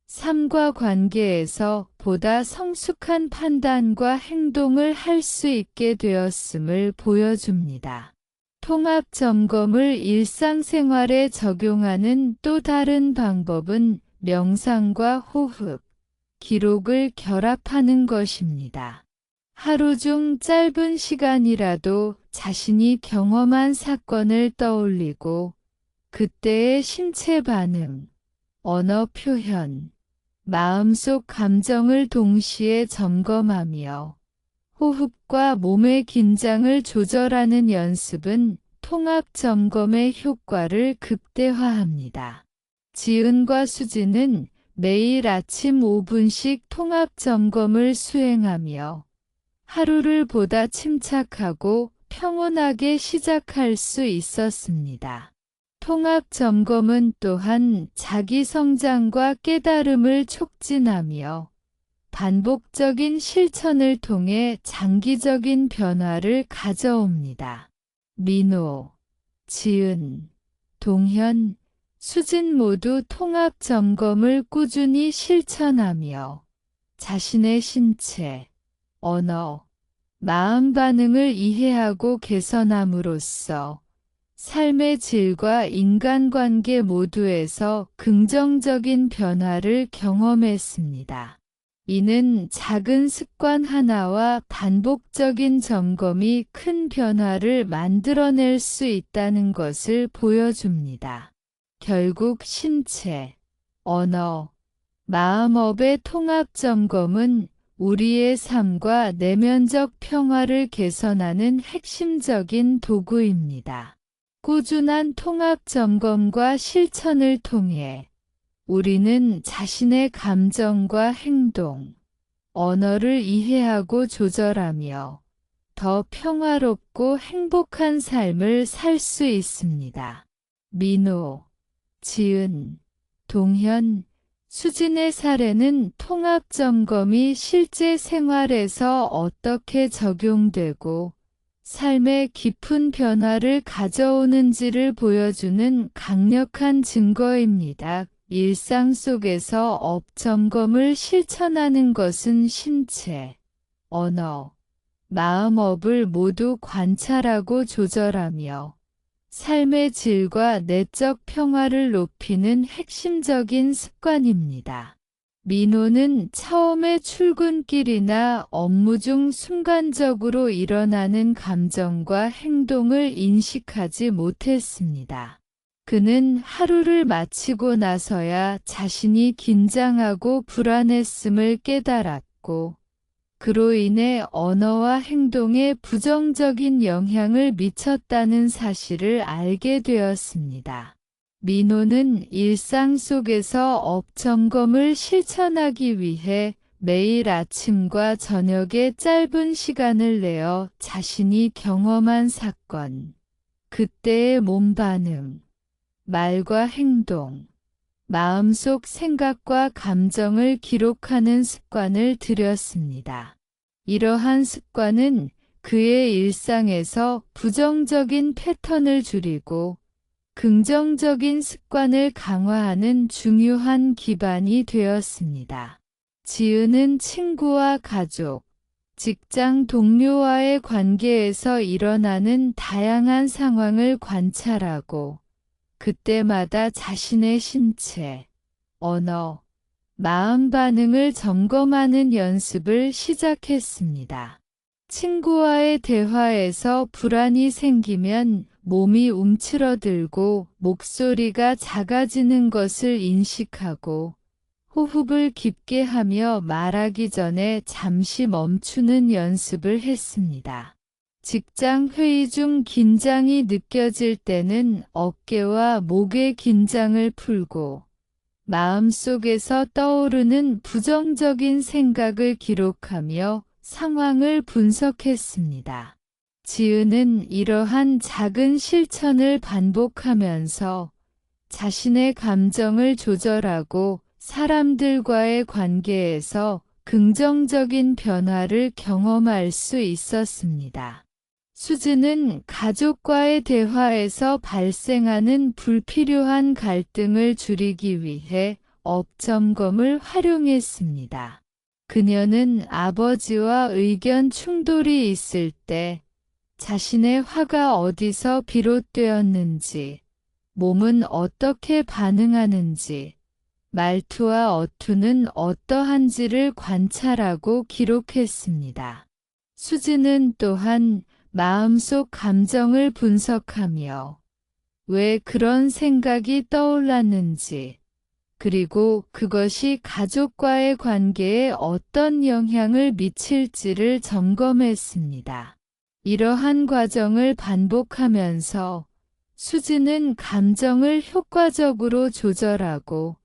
삶과 관계에서 보다 성숙한 판단과 행동을 할 수 있게 되었음을 보여줍니다. 통합 점검을 일상생활에 적용하는 또 다른 방법은 명상과 호흡, 기록을 결합하는 것입니다. 하루 중 짧은 시간이라도 자신이 경험한 사건을 떠올리고 그때의 신체 반응, 언어 표현, 마음속 감정을 동시에 점검하며 호흡과 몸의 긴장을 조절하는 연습은 통합 점검의 효과를 극대화합니다. 지은과 수지는 매일 아침 5분씩 통합 점검을 수행하며 하루를 보다 침착하고 평온하게 시작할 수 있었습니다. 통합 점검은 또한 자기 성장과 깨달음을 촉진하며 반복적인 실천을 통해 장기적인 변화를 가져옵니다. 민호, 지은, 동현, 수진 모두 통합 점검을 꾸준히 실천하며 자신의 신체, 언어, 마음 반응을 이해하고 개선함으로써 삶의 질과 인간관계 모두에서 긍정적인 변화를 경험했습니다. 이는 작은 습관 하나와 반복적인 점검이 큰 변화를 만들어낼 수 있다는 것을 보여줍니다. 결국 신체, 언어, 마음업의 통합 점검은 우리의 삶과 내면적 평화를 개선하는 핵심적인 도구입니다. 꾸준한 통합 점검과 실천을 통해 우리는 자신의 감정과 행동, 언어를 이해하고 조절하며 더 평화롭고 행복한 삶을 살 수 있습니다. 민호, 지은, 동현, 수진의 사례는 통합 점검이 실제 생활에서 어떻게 적용되고 삶의 깊은 변화를 가져오는지를 보여주는 강력한 증거입니다. 일상 속에서 업 점검을 실천하는 것은 신체, 언어, 마음업을 모두 관찰하고 조절하며 삶의 질과 내적 평화를 높이는 핵심적인 습관입니다. 민호는 처음에 출근길이나 업무 중 순간적으로 일어나는 감정과 행동을 인식하지 못했습니다. 그는 하루를 마치고 나서야 자신이 긴장하고 불안했음을 깨달았고, 그로 인해 언어와 행동에 부정적인 영향을 미쳤다는 사실을 알게 되었습니다. 민호는 일상 속에서 업 점검을 실천하기 위해 매일 아침과 저녁에 짧은 시간을 내어 자신이 경험한 사건, 그때의 몸 반응, 말과 행동, 마음속 생각과 감정을 기록하는 습관을 들였습니다. 이러한 습관은 그의 일상에서 부정적인 패턴을 줄이고 긍정적인 습관을 강화하는 중요한 기반이 되었습니다. 지은은 친구와 가족, 직장 동료와의 관계에서 일어나는 다양한 상황을 관찰하고 그때마다 자신의 신체, 언어, 마음 반응을 점검하는 연습을 시작했습니다. 친구와의 대화에서 불안이 생기면 몸이 움츠러들고 목소리가 작아지는 것을 인식하고 호흡을 깊게 하며 말하기 전에 잠시 멈추는 연습을 했습니다. 직장 회의 중 긴장이 느껴질 때는 어깨와 목의 긴장을 풀고 마음속에서 떠오르는 부정적인 생각을 기록하며 상황을 분석했습니다. 지은은 이러한 작은 실천을 반복하면서 자신의 감정을 조절하고 사람들과의 관계에서 긍정적인 변화를 경험할 수 있었습니다. 수진은 가족과의 대화에서 발생하는 불필요한 갈등을 줄이기 위해 업 점검을 활용했습니다. 그녀는 아버지와 의견 충돌이 있을 때 자신의 화가 어디서 비롯되었는지, 몸은 어떻게 반응하는지, 말투와 어투는 어떠한지를 관찰하고 기록했습니다. 수진은 또한 마음속 감정을 분석하며 왜 그런 생각이 떠올랐는지, 그리고 그것이 가족과의 관계에 어떤 영향을 미칠지를 점검했습니다. 이러한 과정을 반복하면서 수진은 감정을 효과적으로 조절하고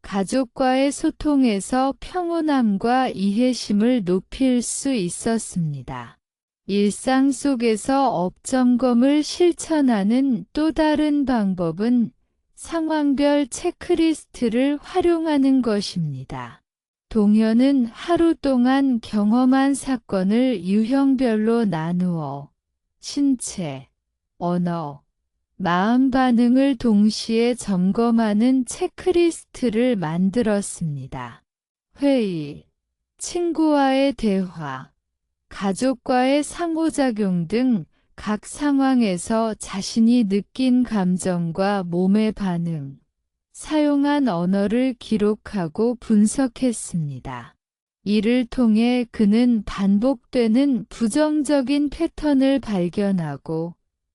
가족과의 소통에서 평온함과 이해심을 높일 수 있었습니다. 일상 속에서 업 점검을 실천하는 또 다른 방법은 상황별 체크리스트를 활용하는 것입니다. 동현은 하루 동안 경험한 사건을 유형별로 나누어 신체, 언어, 마음 반응을 동시에 점검하는 체크리스트를 만들었습니다. 회의, 친구와의 대화, 가족과의 상호작용 등 각 상황에서 자신이 느낀 감정과 몸의 반응, 사용한 언어를 기록하고 분석했습니다. 이를 통해 그는 반복되는 부정적인 패턴을 발견하고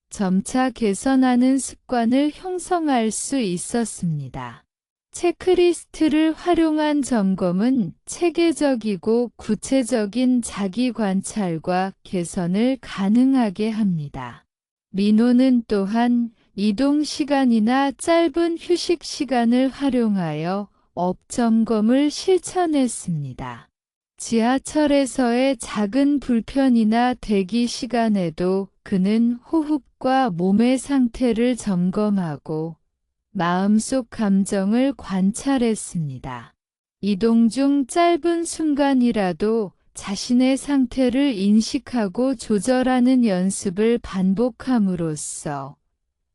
점차 개선하는 습관을 형성할 수 있었습니다. 체크리스트를 활용한 점검은 체계적이고 구체적인 자기 관찰과 개선을 가능하게 합니다. 민호는 또한 이동 시간이나 짧은 휴식 시간을 활용하여 업 점검을 실천했습니다. 지하철에서의 작은 불편이나 대기 시간에도 그는 호흡과 몸의 상태를 점검하고 마음속 감정을 관찰했습니다. 이동 중 짧은 순간이라도 자신의 상태를 인식하고 조절하는 연습을 반복함으로써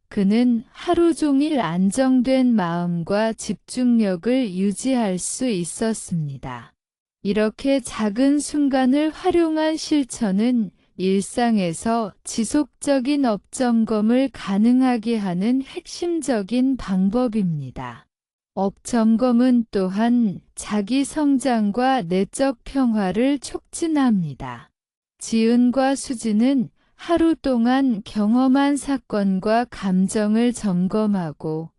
그는 하루 종일 안정된 마음과 집중력을 유지할 수 있었습니다. 이렇게 작은 순간을 활용한 실천은 일상에서 지속적인 업 점검을 가능하게 하는 핵심적인 방법입니다. 업 점검은 또한 자기 성장과 내적 평화를 촉진합니다. 지은과 수진은 하루 동안 경험한 사건과 감정을 점검하고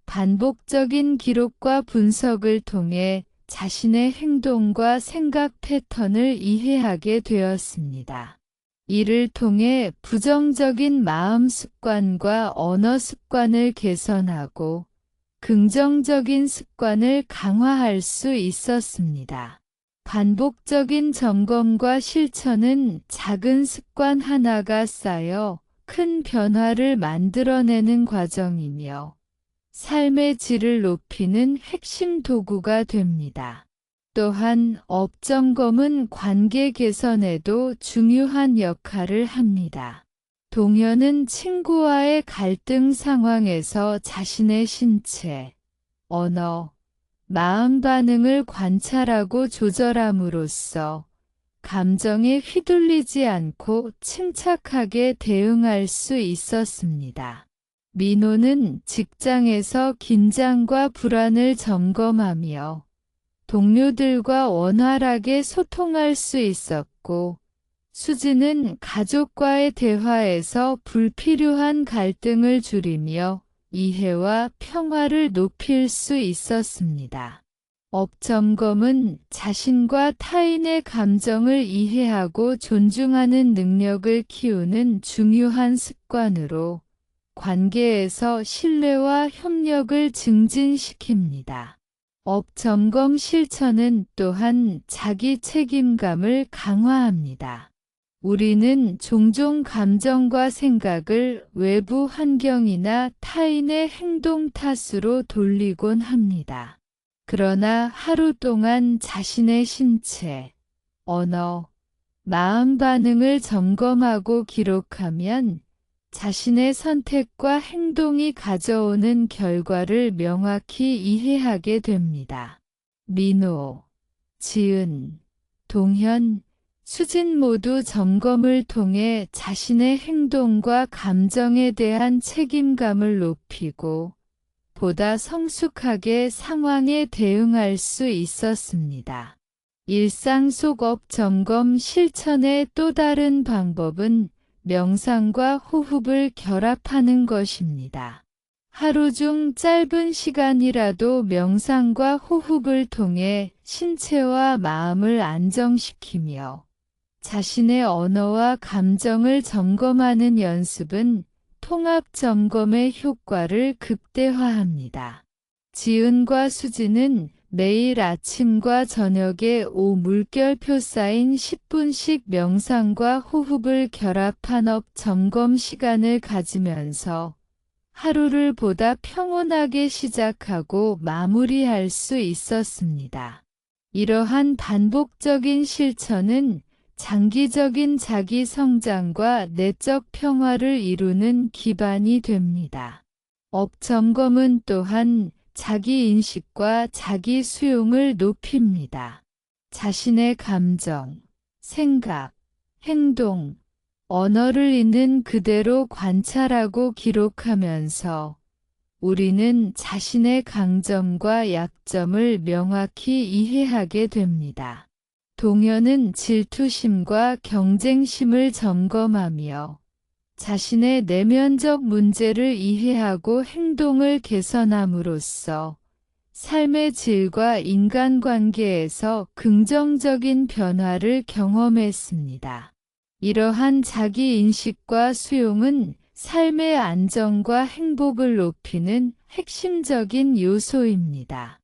반복적인 기록과 분석을 통해 자신의 행동과 생각 패턴을 이해하게 되었습니다. 이를 통해 부정적인 마음 습관과 언어 습관을 개선하고 긍정적인 습관을 강화할 수 있었습니다. 반복적인 점검과 실천은 작은 습관 하나가 쌓여 큰 변화를 만들어내는 과정이며 삶의 질을 높이는 핵심 도구가 됩니다. 또한 업 점검은 관계 개선에도 중요한 역할을 합니다. 동현은 친구와의 갈등 상황에서 자신의 신체, 언어, 마음 반응을 관찰하고 조절함으로써 감정에 휘둘리지 않고 침착하게 대응할 수 있었습니다. 민호는 직장에서 긴장과 불안을 점검하며 동료들과 원활하게 소통할 수 있었고, 수지는 가족과의 대화에서 불필요한 갈등을 줄이며 이해와 평화를 높일 수 있었습니다. 업 점검은 자신과 타인의 감정을 이해하고 존중하는 능력을 키우는 중요한 습관으로 관계에서 신뢰와 협력을 증진시킵니다. 업 점검 실천은 또한 자기 책임감을 강화합니다. 우리는 종종 감정과 생각을 외부 환경이나 타인의 행동 탓으로 돌리곤 합니다. 그러나 하루 동안 자신의 신체, 언어, 마음 반응을 점검하고 기록하면 자신의 선택과 행동이 가져오는 결과를 명확히 이해하게 됩니다. 민호, 지은, 동현, 수진 모두 점검을 통해 자신의 행동과 감정에 대한 책임감을 높이고 보다 성숙하게 상황에 대응할 수 있었습니다. 일상 속 업 점검 실천의 또 다른 방법은 명상과 호흡을 결합하는 것입니다. 하루 중 짧은 시간이라도 명상과 호흡을 통해 신체와 마음을 안정시키며 자신의 언어와 감정을 점검하는 연습은 통합 점검의 효과를 극대화합니다. 지은과 수지는 매일 아침과 저녁에 물결표 쌓인 10분씩 명상과 호흡을 결합한 업 점검 시간을 가지면서 하루를 보다 평온하게 시작하고 마무리할 수 있었습니다. 이러한 반복적인 실천은 장기적인 자기 성장과 내적 평화를 이루는 기반이 됩니다. 업 점검은 또한 자기 인식과 자기 수용을 높입니다. 자신의 감정, 생각, 행동, 언어를 있는 그대로 관찰하고 기록하면서 우리는 자신의 강점과 약점을 명확히 이해하게 됩니다. 동현은 질투심과 경쟁심을 점검하며 자신의 내면적 문제를 이해하고 행동을 개선함으로써 삶의 질과 인간관계에서 긍정적인 변화를 경험했습니다. 이러한 자기 인식과 수용은 삶의 안정과 행복을 높이는 핵심적인 요소입니다.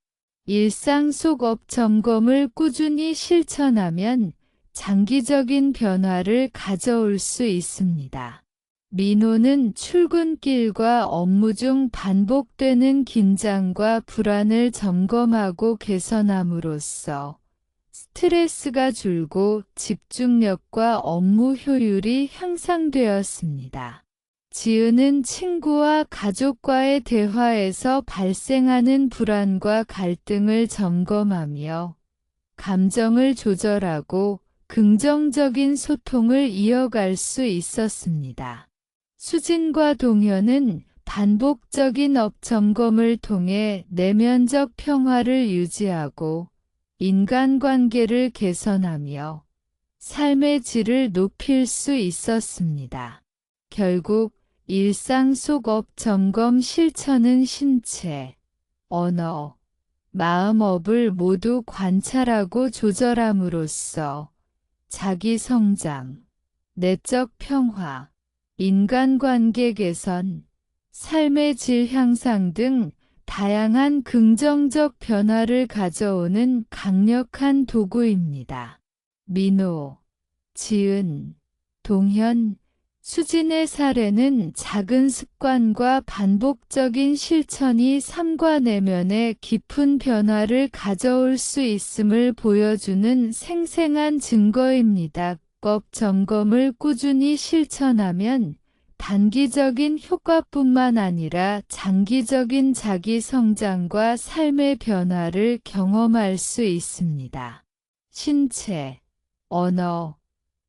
일상 속 업 점검을 꾸준히 실천하면 장기적인 변화를 가져올 수 있습니다. 민호는 출근길과 업무 중 반복되는 긴장과 불안을 점검하고 개선함으로써 스트레스가 줄고 집중력과 업무 효율이 향상되었습니다. 지은은 친구와 가족과의 대화에서 발생하는 불안과 갈등을 점검하며 감정을 조절하고 긍정적인 소통을 이어갈 수 있었습니다. 수진과 동현은 반복적인 업 점검을 통해 내면적 평화를 유지하고 인간관계를 개선하며 삶의 질을 높일 수 있었습니다. 결국 일상 속 업 점검 실천은 신체, 언어, 마음업을 모두 관찰하고 조절함으로써 자기 성장, 내적 평화, 인간관계 개선, 삶의 질 향상 등 다양한 긍정적 변화를 가져오는 강력한 도구입니다. 민호, 지은, 동현, 수진의 사례는 작은 습관과 반복적인 실천이 삶과 내면에 깊은 변화를 가져올 수 있음을 보여주는 생생한 증거입니다. 업 점검을 꾸준히 실천하면 단기적인 효과뿐만 아니라 장기적인 자기 성장과 삶의 변화를 경험할 수 있습니다. 신체, 언어,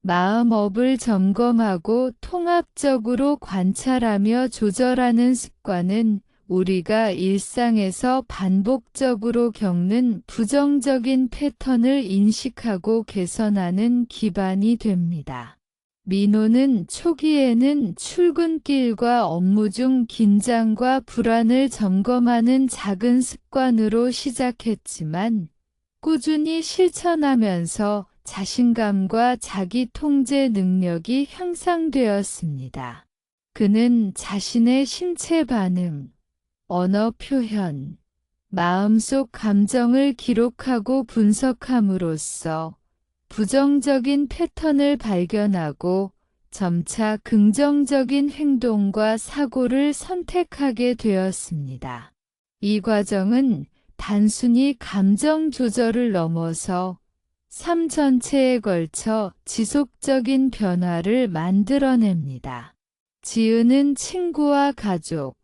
마음업을 점검하고 통합적으로 관찰하며 조절하는 습관은 우리가 일상에서 반복적으로 겪는 부정적인 패턴을 인식하고 개선하는 기반이 됩니다. 민호는 초기에는 출근길과 업무 중 긴장과 불안을 점검하는 작은 습관으로 시작했지만 꾸준히 실천하면서 자신감과 자기 통제 능력이 향상되었습니다. 그는 자신의 신체 반응, 언어 표현, 마음속 감정을 기록하고 분석함으로써 부정적인 패턴을 발견하고 점차 긍정적인 행동과 사고를 선택하게 되었습니다. 이 과정은 단순히 감정 조절을 넘어서 삶 전체에 걸쳐 지속적인 변화를 만들어냅니다. 지은은 친구와 가족,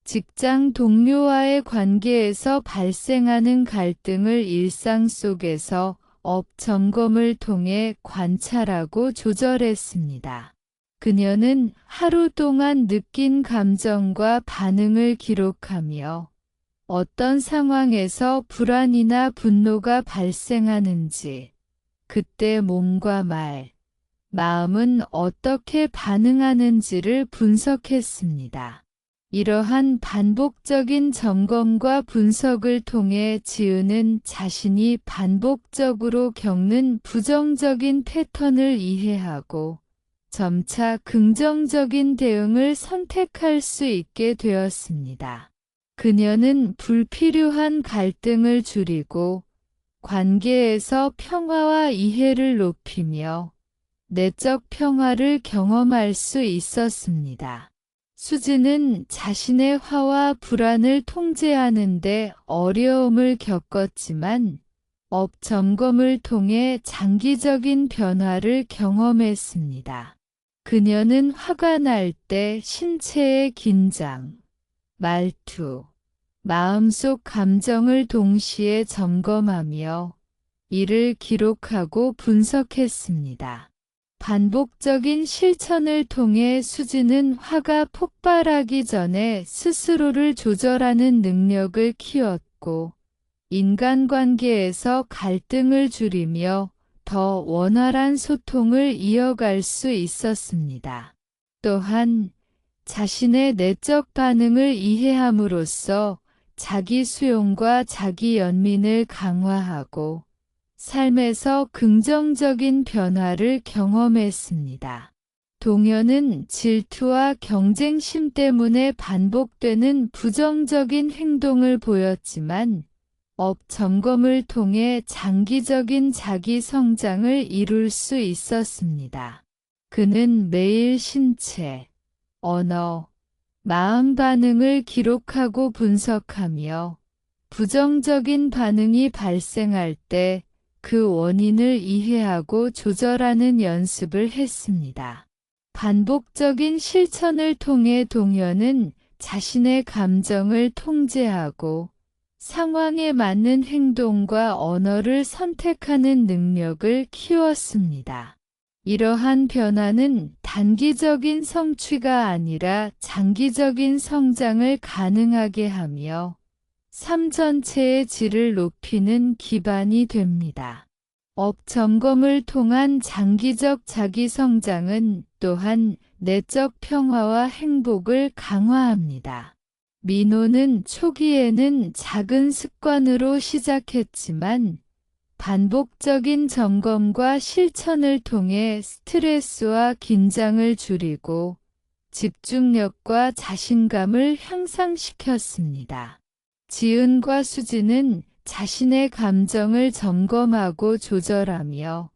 직장 동료와의 관계에서 발생하는 갈등을 일상 속에서 업 점검을 통해 관찰하고 조절했습니다. 그녀는 하루 동안 느낀 감정과 반응을 기록하며 어떤 상황에서 불안이나 분노가 발생하는지, 그때 몸과 말, 마음은 어떻게 반응하는지를 분석했습니다. 이러한 반복적인 점검과 분석을 통해 지은은 자신이 반복적으로 겪는 부정적인 패턴을 이해하고 점차 긍정적인 대응을 선택할 수 있게 되었습니다. 그녀는 불필요한 갈등을 줄이고 관계에서 평화와 이해를 높이며 내적 평화를 경험할 수 있었습니다. 수진은 자신의 화와 불안을 통제하는 데 어려움을 겪었지만 업 점검을 통해 장기적인 변화를 경험했습니다. 그녀는 화가 날 때 신체의 긴장, 말투, 마음속 감정을 동시에 점검하며 이를 기록하고 분석했습니다. 반복적인 실천을 통해 수진은 화가 폭발하기 전에 스스로를 조절하는 능력을 키웠고 인간관계에서 갈등을 줄이며 더 원활한 소통을 이어갈 수 있었습니다. 또한 자신의 내적 반응을 이해함으로써 자기 수용과 자기 연민을 강화하고 삶에서 긍정적인 변화를 경험했습니다. 동요는 질투와 경쟁심 때문에 반복되는 부정적인 행동을 보였지만 업 점검을 통해 장기적인 자기 성장을 이룰 수 있었습니다. 그는 매일 신체, 언어, 마음 반응을 기록하고 분석하며 부정적인 반응이 발생할 때 그 원인을 이해하고 조절하는 연습을 했습니다. 반복적인 실천을 통해 동요는 자신의 감정을 통제하고 상황에 맞는 행동과 언어를 선택하는 능력을 키웠습니다. 이러한 변화는 단기적인 성취가 아니라 장기적인 성장을 가능하게 하며 삶 전체의 질을 높이는 기반이 됩니다. 업 점검을 통한 장기적 자기 성장은 또한 내적 평화와 행복을 강화합니다. 민호는 초기에는 작은 습관으로 시작했지만 반복적인 점검과 실천을 통해 스트레스와 긴장을 줄이고 집중력과 자신감을 향상시켰습니다. 지은과 수진은 자신의 감정을 점검하고 조절하며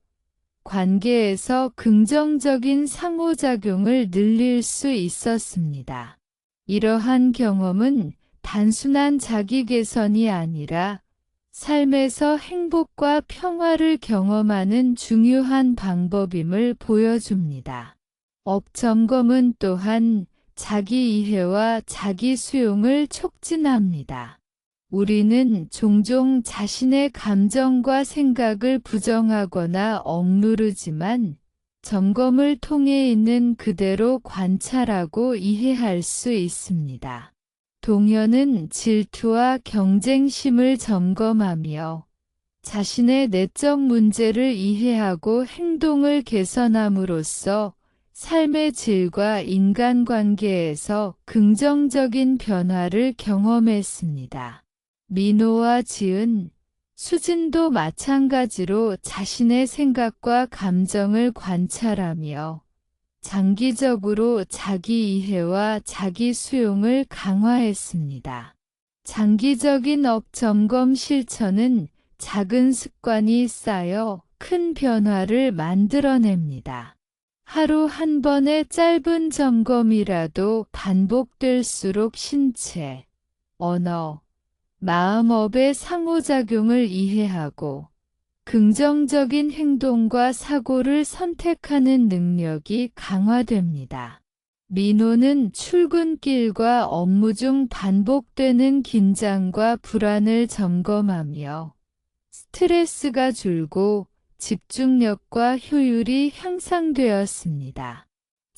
관계에서 긍정적인 상호작용을 늘릴 수 있었습니다. 이러한 경험은 단순한 자기 개선이 아니라 삶에서 행복과 평화를 경험하는 중요한 방법임을 보여줍니다. 업 점검은 또한 자기 이해와 자기 수용을 촉진합니다. 우리는 종종 자신의 감정과 생각을 부정하거나 억누르지만 점검을 통해 있는 그대로 관찰하고 이해할 수 있습니다. 동요는 질투와 경쟁심을 점검하며 자신의 내적 문제를 이해하고 행동을 개선함으로써 삶의 질과 인간관계에서 긍정적인 변화를 경험했습니다. 민호와 지은, 수진도 마찬가지로 자신의 생각과 감정을 관찰하며 장기적으로 자기 이해와 자기 수용을 강화했습니다. 장기적인 업 점검 실천은 작은 습관이 쌓여 큰 변화를 만들어냅니다. 하루 한 번의 짧은 점검이라도 반복될수록 신체, 언어, 마음업의 상호작용을 이해하고 긍정적인 행동과 사고를 선택하는 능력이 강화됩니다. 민호는 출근길과 업무 중 반복되는 긴장과 불안을 점검하며 스트레스가 줄고 집중력과 효율이 향상되었습니다.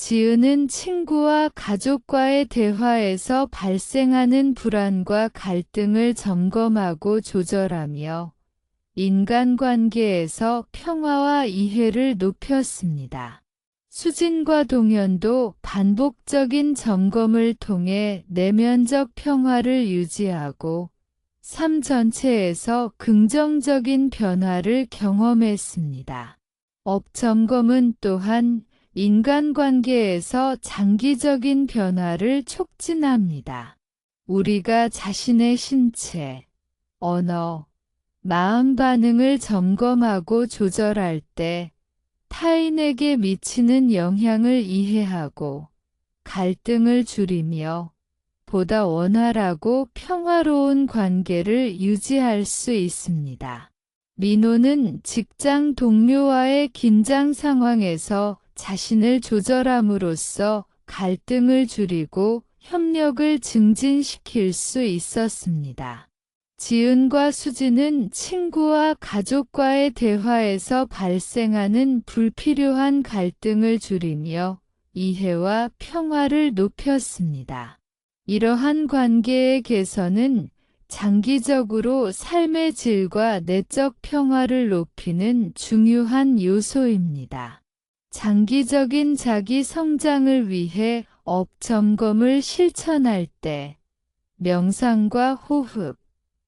지은은 친구와 가족과의 대화에서 발생하는 불안과 갈등을 점검하고 조절하며 인간관계에서 평화와 이해를 높였습니다. 수진과 동현도 반복적인 점검을 통해 내면적 평화를 유지하고 삶 전체에서 긍정적인 변화를 경험했습니다. 업 점검은 또한 인간관계에서 장기적인 변화를 촉진합니다. 우리가 자신의 신체, 언어, 마음 반응을 점검하고 조절할 때 타인에게 미치는 영향을 이해하고 갈등을 줄이며 보다 원활하고 평화로운 관계를 유지할 수 있습니다. 민호는 직장 동료와의 긴장 상황에서 자신을 조절함으로써 갈등을 줄이고 협력을 증진시킬 수 있었습니다. 지은과 수진은 친구와 가족과의 대화에서 발생하는 불필요한 갈등을 줄이며 이해와 평화를 높였습니다. 이러한 관계의 개선은 장기적으로 삶의 질과 내적 평화를 높이는 중요한 요소입니다. 장기적인 자기 성장을 위해 업 점검을 실천할 때 명상과 호흡,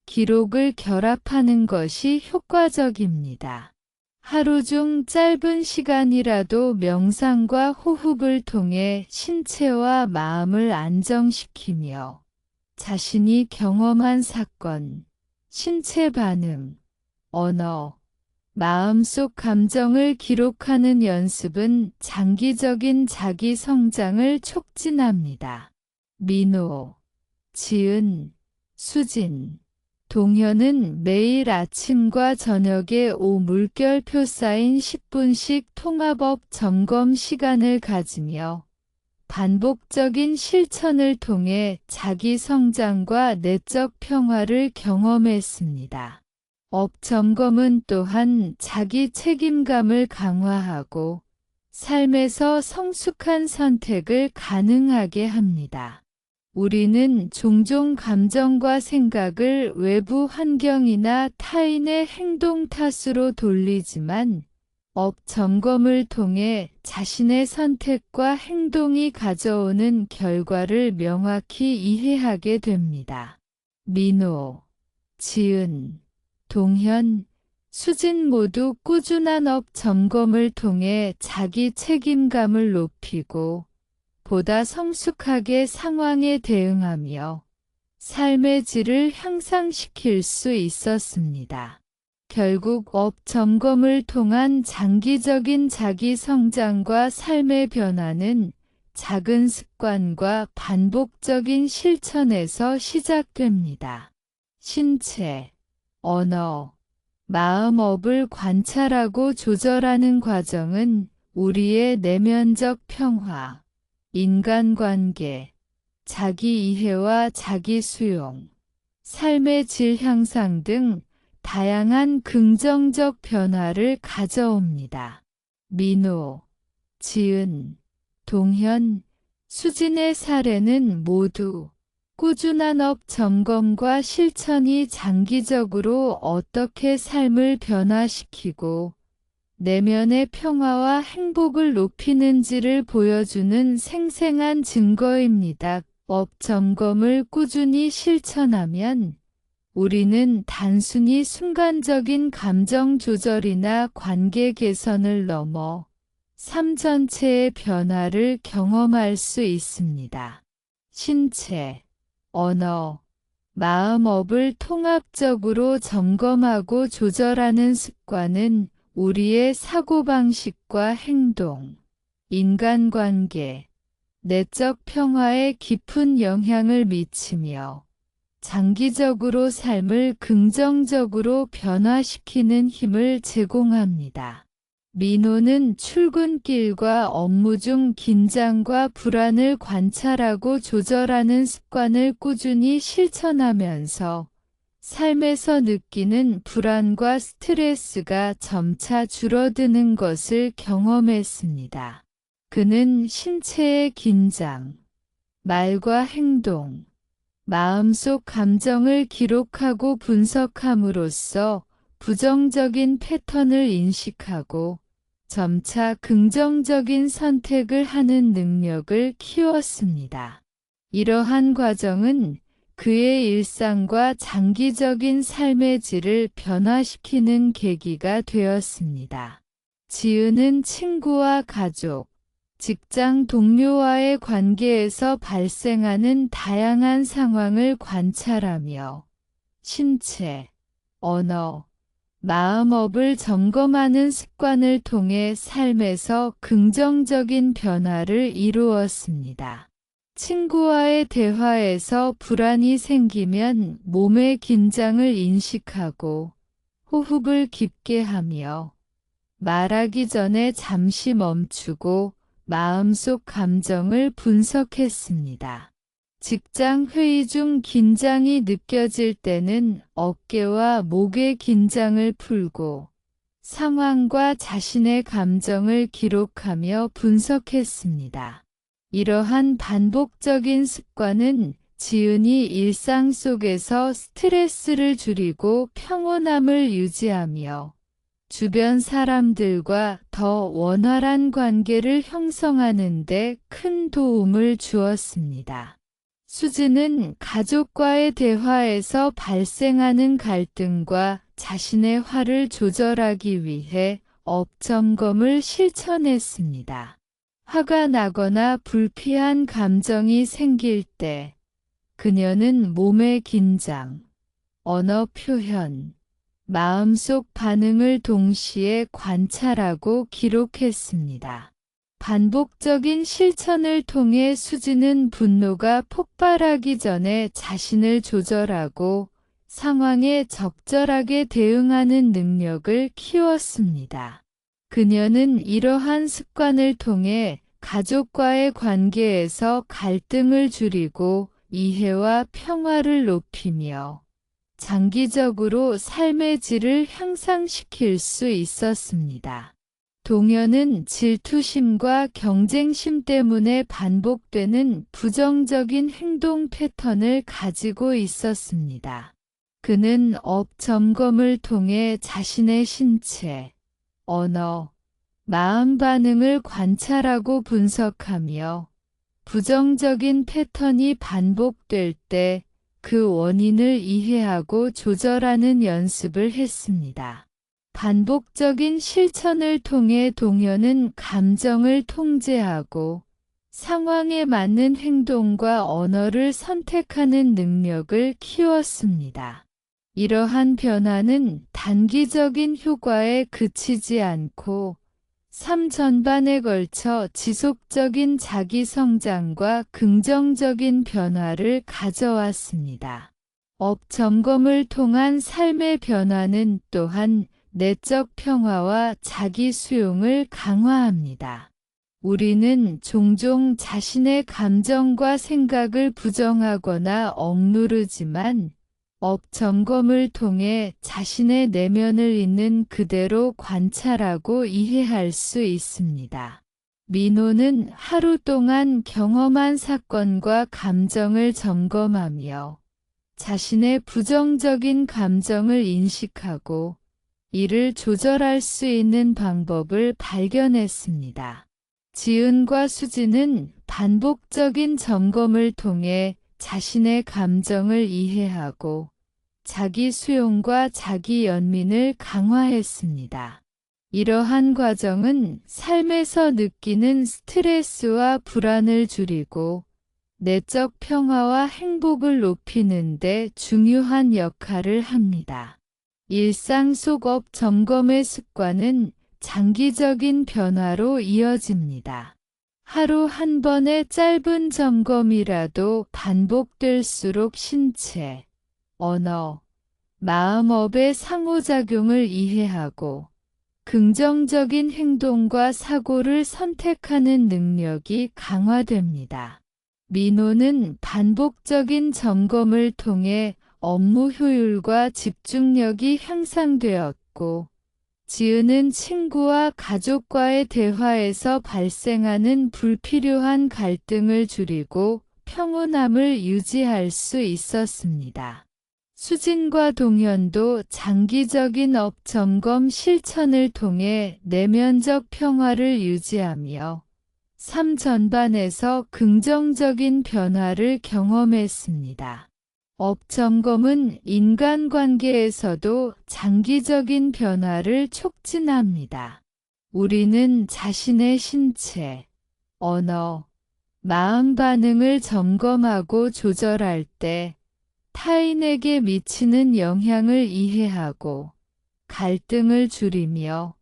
기록을 결합하는 것이 효과적입니다. 하루 중 짧은 시간이라도 명상과 호흡을 통해 신체와 마음을 안정시키며 자신이 경험한 사건, 신체 반응, 언어, 마음속 감정을 기록하는 연습은 장기적인 자기 성장을 촉진합니다. 민호, 지은, 수진, 동현은 매일 아침과 저녁에 물결표 쌓인 10분씩 통합업 점검 시간을 가지며 반복적인 실천을 통해 자기 성장과 내적 평화를 경험했습니다. 업 점검은 또한 자기 책임감을 강화하고 삶에서 성숙한 선택을 가능하게 합니다. 우리는 종종 감정과 생각을 외부 환경이나 타인의 행동 탓으로 돌리지만 업 점검을 통해 자신의 선택과 행동이 가져오는 결과를 명확히 이해하게 됩니다. 민호, 지은, 동현, 수진 모두 꾸준한 업 점검을 통해 자기 책임감을 높이고 보다 성숙하게 상황에 대응하며 삶의 질을 향상시킬 수 있었습니다. 결국 업 점검을 통한 장기적인 자기 성장과 삶의 변화는 작은 습관과 반복적인 실천에서 시작됩니다. 신체, 언어, 마음 업을 관찰하고 조절하는 과정은 우리의 내면적 평화, 인간관계, 자기 이해와 자기 수용, 삶의 질 향상 등 다양한 긍정적 변화를 가져옵니다. 민호, 지은, 동현, 수진의 사례는 모두 꾸준한 업 점검과 실천이 장기적으로 어떻게 삶을 변화시키고 내면의 평화와 행복을 높이는지를 보여주는 생생한 증거입니다. 업 점검을 꾸준히 실천하면 우리는 단순히 순간적인 감정 조절이나 관계 개선을 넘어 삶 전체의 변화를 경험할 수 있습니다. 신체, 언어, 마음업을 통합적으로 점검하고 조절하는 습관은 우리의 사고방식과 행동, 인간관계, 내적 평화에 깊은 영향을 미치며 장기적으로 삶을 긍정적으로 변화시키는 힘을 제공합니다. 민호는 출근길과 업무 중 긴장과 불안을 관찰하고 조절하는 습관을 꾸준히 실천하면서 삶에서 느끼는 불안과 스트레스가 점차 줄어드는 것을 경험했습니다. 그는 신체의 긴장, 말과 행동, 마음속 감정을 기록하고 분석함으로써 부정적인 패턴을 인식하고 점차 긍정적인 선택을 하는 능력을 키웠습니다. 이러한 과정은 그의 일상과 장기적인 삶의 질을 변화시키는 계기가 되었습니다. 지은은 친구와 가족, 직장 동료와의 관계에서 발생하는 다양한 상황을 관찰하며 신체, 언어, 마음업을 점검하는 습관을 통해 삶에서 긍정적인 변화를 이루었습니다. 친구와의 대화에서 불안이 생기면 몸의 긴장을 인식하고 호흡을 깊게 하며 말하기 전에 잠시 멈추고 마음속 감정을 분석했습니다. 직장 회의 중 긴장이 느껴질 때는 어깨와 목의 긴장을 풀고 상황과 자신의 감정을 기록하며 분석했습니다. 이러한 반복적인 습관은 지은이 일상 속에서 스트레스를 줄이고 평온함을 유지하며 주변 사람들과 더 원활한 관계를 형성하는 데 큰 도움을 주었습니다. 수진은 가족과의 대화에서 발생하는 갈등과 자신의 화를 조절하기 위해 업 점검을 실천했습니다. 화가 나거나 불쾌한 감정이 생길 때 그녀는 몸의 긴장, 언어 표현, 마음속 반응을 동시에 관찰하고 기록했습니다. 반복적인 실천을 통해 수지는 분노가 폭발하기 전에 자신을 조절하고 상황에 적절하게 대응하는 능력을 키웠습니다. 그녀는 이러한 습관을 통해 가족과의 관계에서 갈등을 줄이고 이해와 평화를 높이며 장기적으로 삶의 질을 향상시킬 수 있었습니다. 동현은 질투심과 경쟁심 때문에 반복되는 부정적인 행동 패턴을 가지고 있었습니다. 그는 업 점검을 통해 자신의 신체, 언어, 마음 반응을 관찰하고 분석하며 부정적인 패턴이 반복될 때 그 원인을 이해하고 조절하는 연습을 했습니다. 반복적인 실천을 통해 동현은 감정을 통제하고 상황에 맞는 행동과 언어를 선택하는 능력을 키웠습니다. 이러한 변화는 단기적인 효과에 그치지 않고 삶 전반에 걸쳐 지속적인 자기 성장과 긍정적인 변화를 가져왔습니다. 업 점검을 통한 삶의 변화는 또한 내적 평화와 자기 수용을 강화합니다. 우리는 종종 자신의 감정과 생각을 부정하거나 억누르지만 업 점검을 통해 자신의 내면을 있는 그대로 관찰하고 이해할 수 있습니다. 민호는 하루 동안 경험한 사건과 감정을 점검하며 자신의 부정적인 감정을 인식하고 이를 조절할 수 있는 방법을 발견했습니다. 지은과 수지는 반복적인 점검을 통해 자신의 감정을 이해하고 자기 수용과 자기 연민을 강화했습니다. 이러한 과정은 삶에서 느끼는 스트레스와 불안을 줄이고 내적 평화와 행복을 높이는 데 중요한 역할을 합니다. 일상 속 업 점검의 습관은 장기적인 변화로 이어집니다. 하루 한 번의 짧은 점검이라도 반복될수록 신체, 언어, 마음업의 상호작용을 이해하고 긍정적인 행동과 사고를 선택하는 능력이 강화됩니다. 민호는 반복적인 점검을 통해 업무 효율과 집중력이 향상되었고, 지은은 친구와 가족과의 대화에서 발생하는 불필요한 갈등을 줄이고 평온함을 유지할 수 있었습니다. 수진과 동현도 장기적인 업 점검 실천을 통해 내면적 평화를 유지하며 삶 전반에서 긍정적인 변화를 경험했습니다. 업 점검은 인간관계에서도 장기적인 변화를 촉진합니다. 우리는 자신의 신체, 언어, 마음 반응을 점검하고 조절할 때 타인에게 미치는 영향을 이해하고 갈등을 줄이며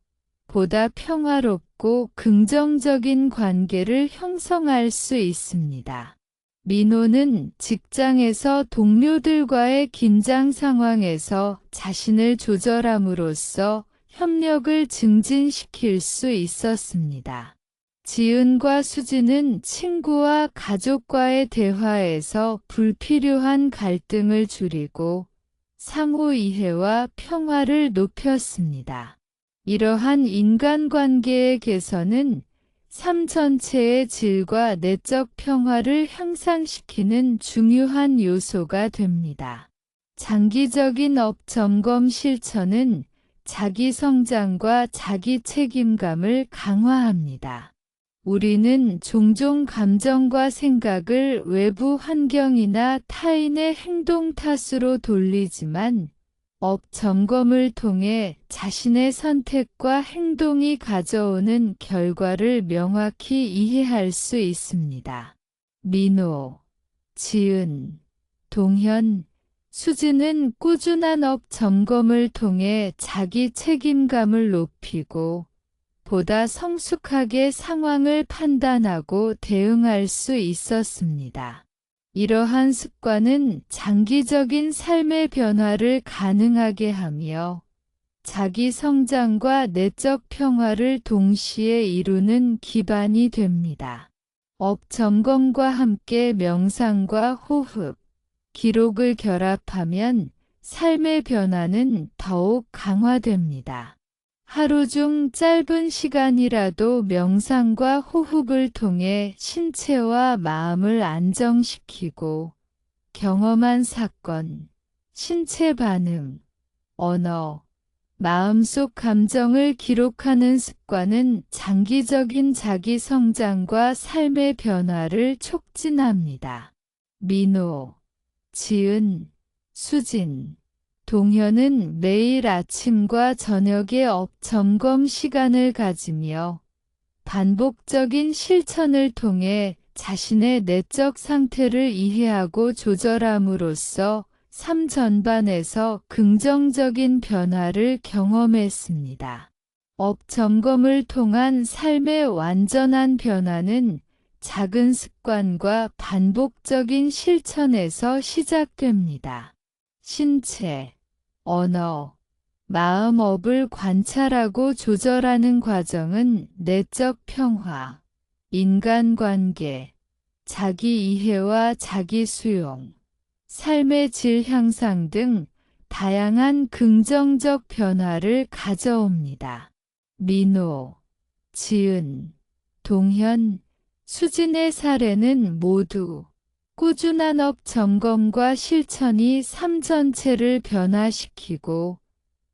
보다 평화롭고 긍정적인 관계를 형성할 수 있습니다. 민호는 직장에서 동료들과의 긴장 상황에서 자신을 조절함으로써 협력을 증진시킬 수 있었습니다. 지은과 수지는 친구와 가족과의 대화에서 불필요한 갈등을 줄이고 상호 이해와 평화를 높였습니다. 이러한 인간관계의 개선은 삶 전체의 질과 내적 평화를 향상시키는 중요한 요소가 됩니다. 장기적인 업 점검 실천은 자기 성장과 자기 책임감을 강화합니다. 우리는 종종 감정과 생각을 외부 환경이나 타인의 행동 탓으로 돌리지만 업 점검을 통해 자신의 선택과 행동이 가져오는 결과를 명확히 이해할 수 있습니다. 민호, 지은, 동현, 수진은 꾸준한 업 점검을 통해 자기 책임감을 높이고 보다 성숙하게 상황을 판단하고 대응할 수 있었습니다. 이러한 습관은 장기적인 삶의 변화를 가능하게 하며 자기 성장과 내적 평화를 동시에 이루는 기반이 됩니다. 업 점검과 함께 명상과 호흡, 기록을 결합하면 삶의 변화는 더욱 강화됩니다. 하루 중 짧은 시간이라도 명상과 호흡을 통해 신체와 마음을 안정시키고 경험한 사건, 신체 반응, 언어, 마음속 감정을 기록하는 습관은 장기적인 자기 성장과 삶의 변화를 촉진합니다. 민호, 지은, 수진, 동현은 매일 아침과 저녁에 업 점검 시간을 가지며 반복적인 실천을 통해 자신의 내적 상태를 이해하고 조절함으로써 삶 전반에서 긍정적인 변화를 경험했습니다. 업 점검을 통한 삶의 완전한 변화는 작은 습관과 반복적인 실천에서 시작됩니다. 신체, 언어, 마음 업을 관찰하고 조절하는 과정은 내적 평화, 인간관계, 자기 이해와 자기 수용, 삶의 질 향상 등 다양한 긍정적 변화를 가져옵니다. 민호, 지은, 동현, 수진의 사례는 모두 꾸준한 업 점검과 실천이 삶 전체를 변화시키고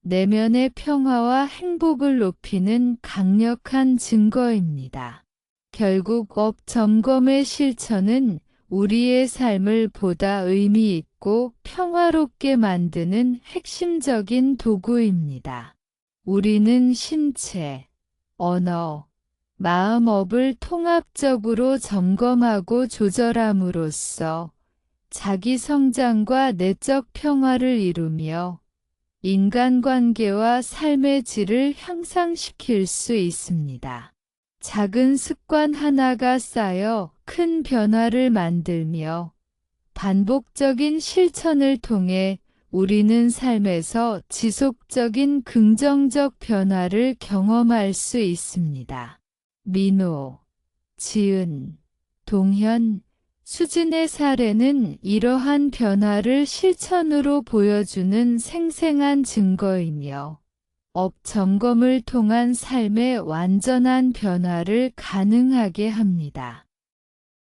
내면의 평화와 행복을 높이는 강력한 증거입니다. 결국 업 점검의 실천은 우리의 삶을 보다 의미 있고 평화롭게 만드는 핵심적인 도구입니다. 우리는 신체, 언어, 마음업을 통합적으로 점검하고 조절함으로써 자기 성장과 내적 평화를 이루며 인간관계와 삶의 질을 향상시킬 수 있습니다. 작은 습관 하나가 쌓여 큰 변화를 만들며 반복적인 실천을 통해 우리는 삶에서 지속적인 긍정적 변화를 경험할 수 있습니다. 민호, 지은, 동현, 수진의 사례는 이러한 변화를 실천으로 보여주는 생생한 증거이며 업 점검을 통한 삶의 완전한 변화를 가능하게 합니다.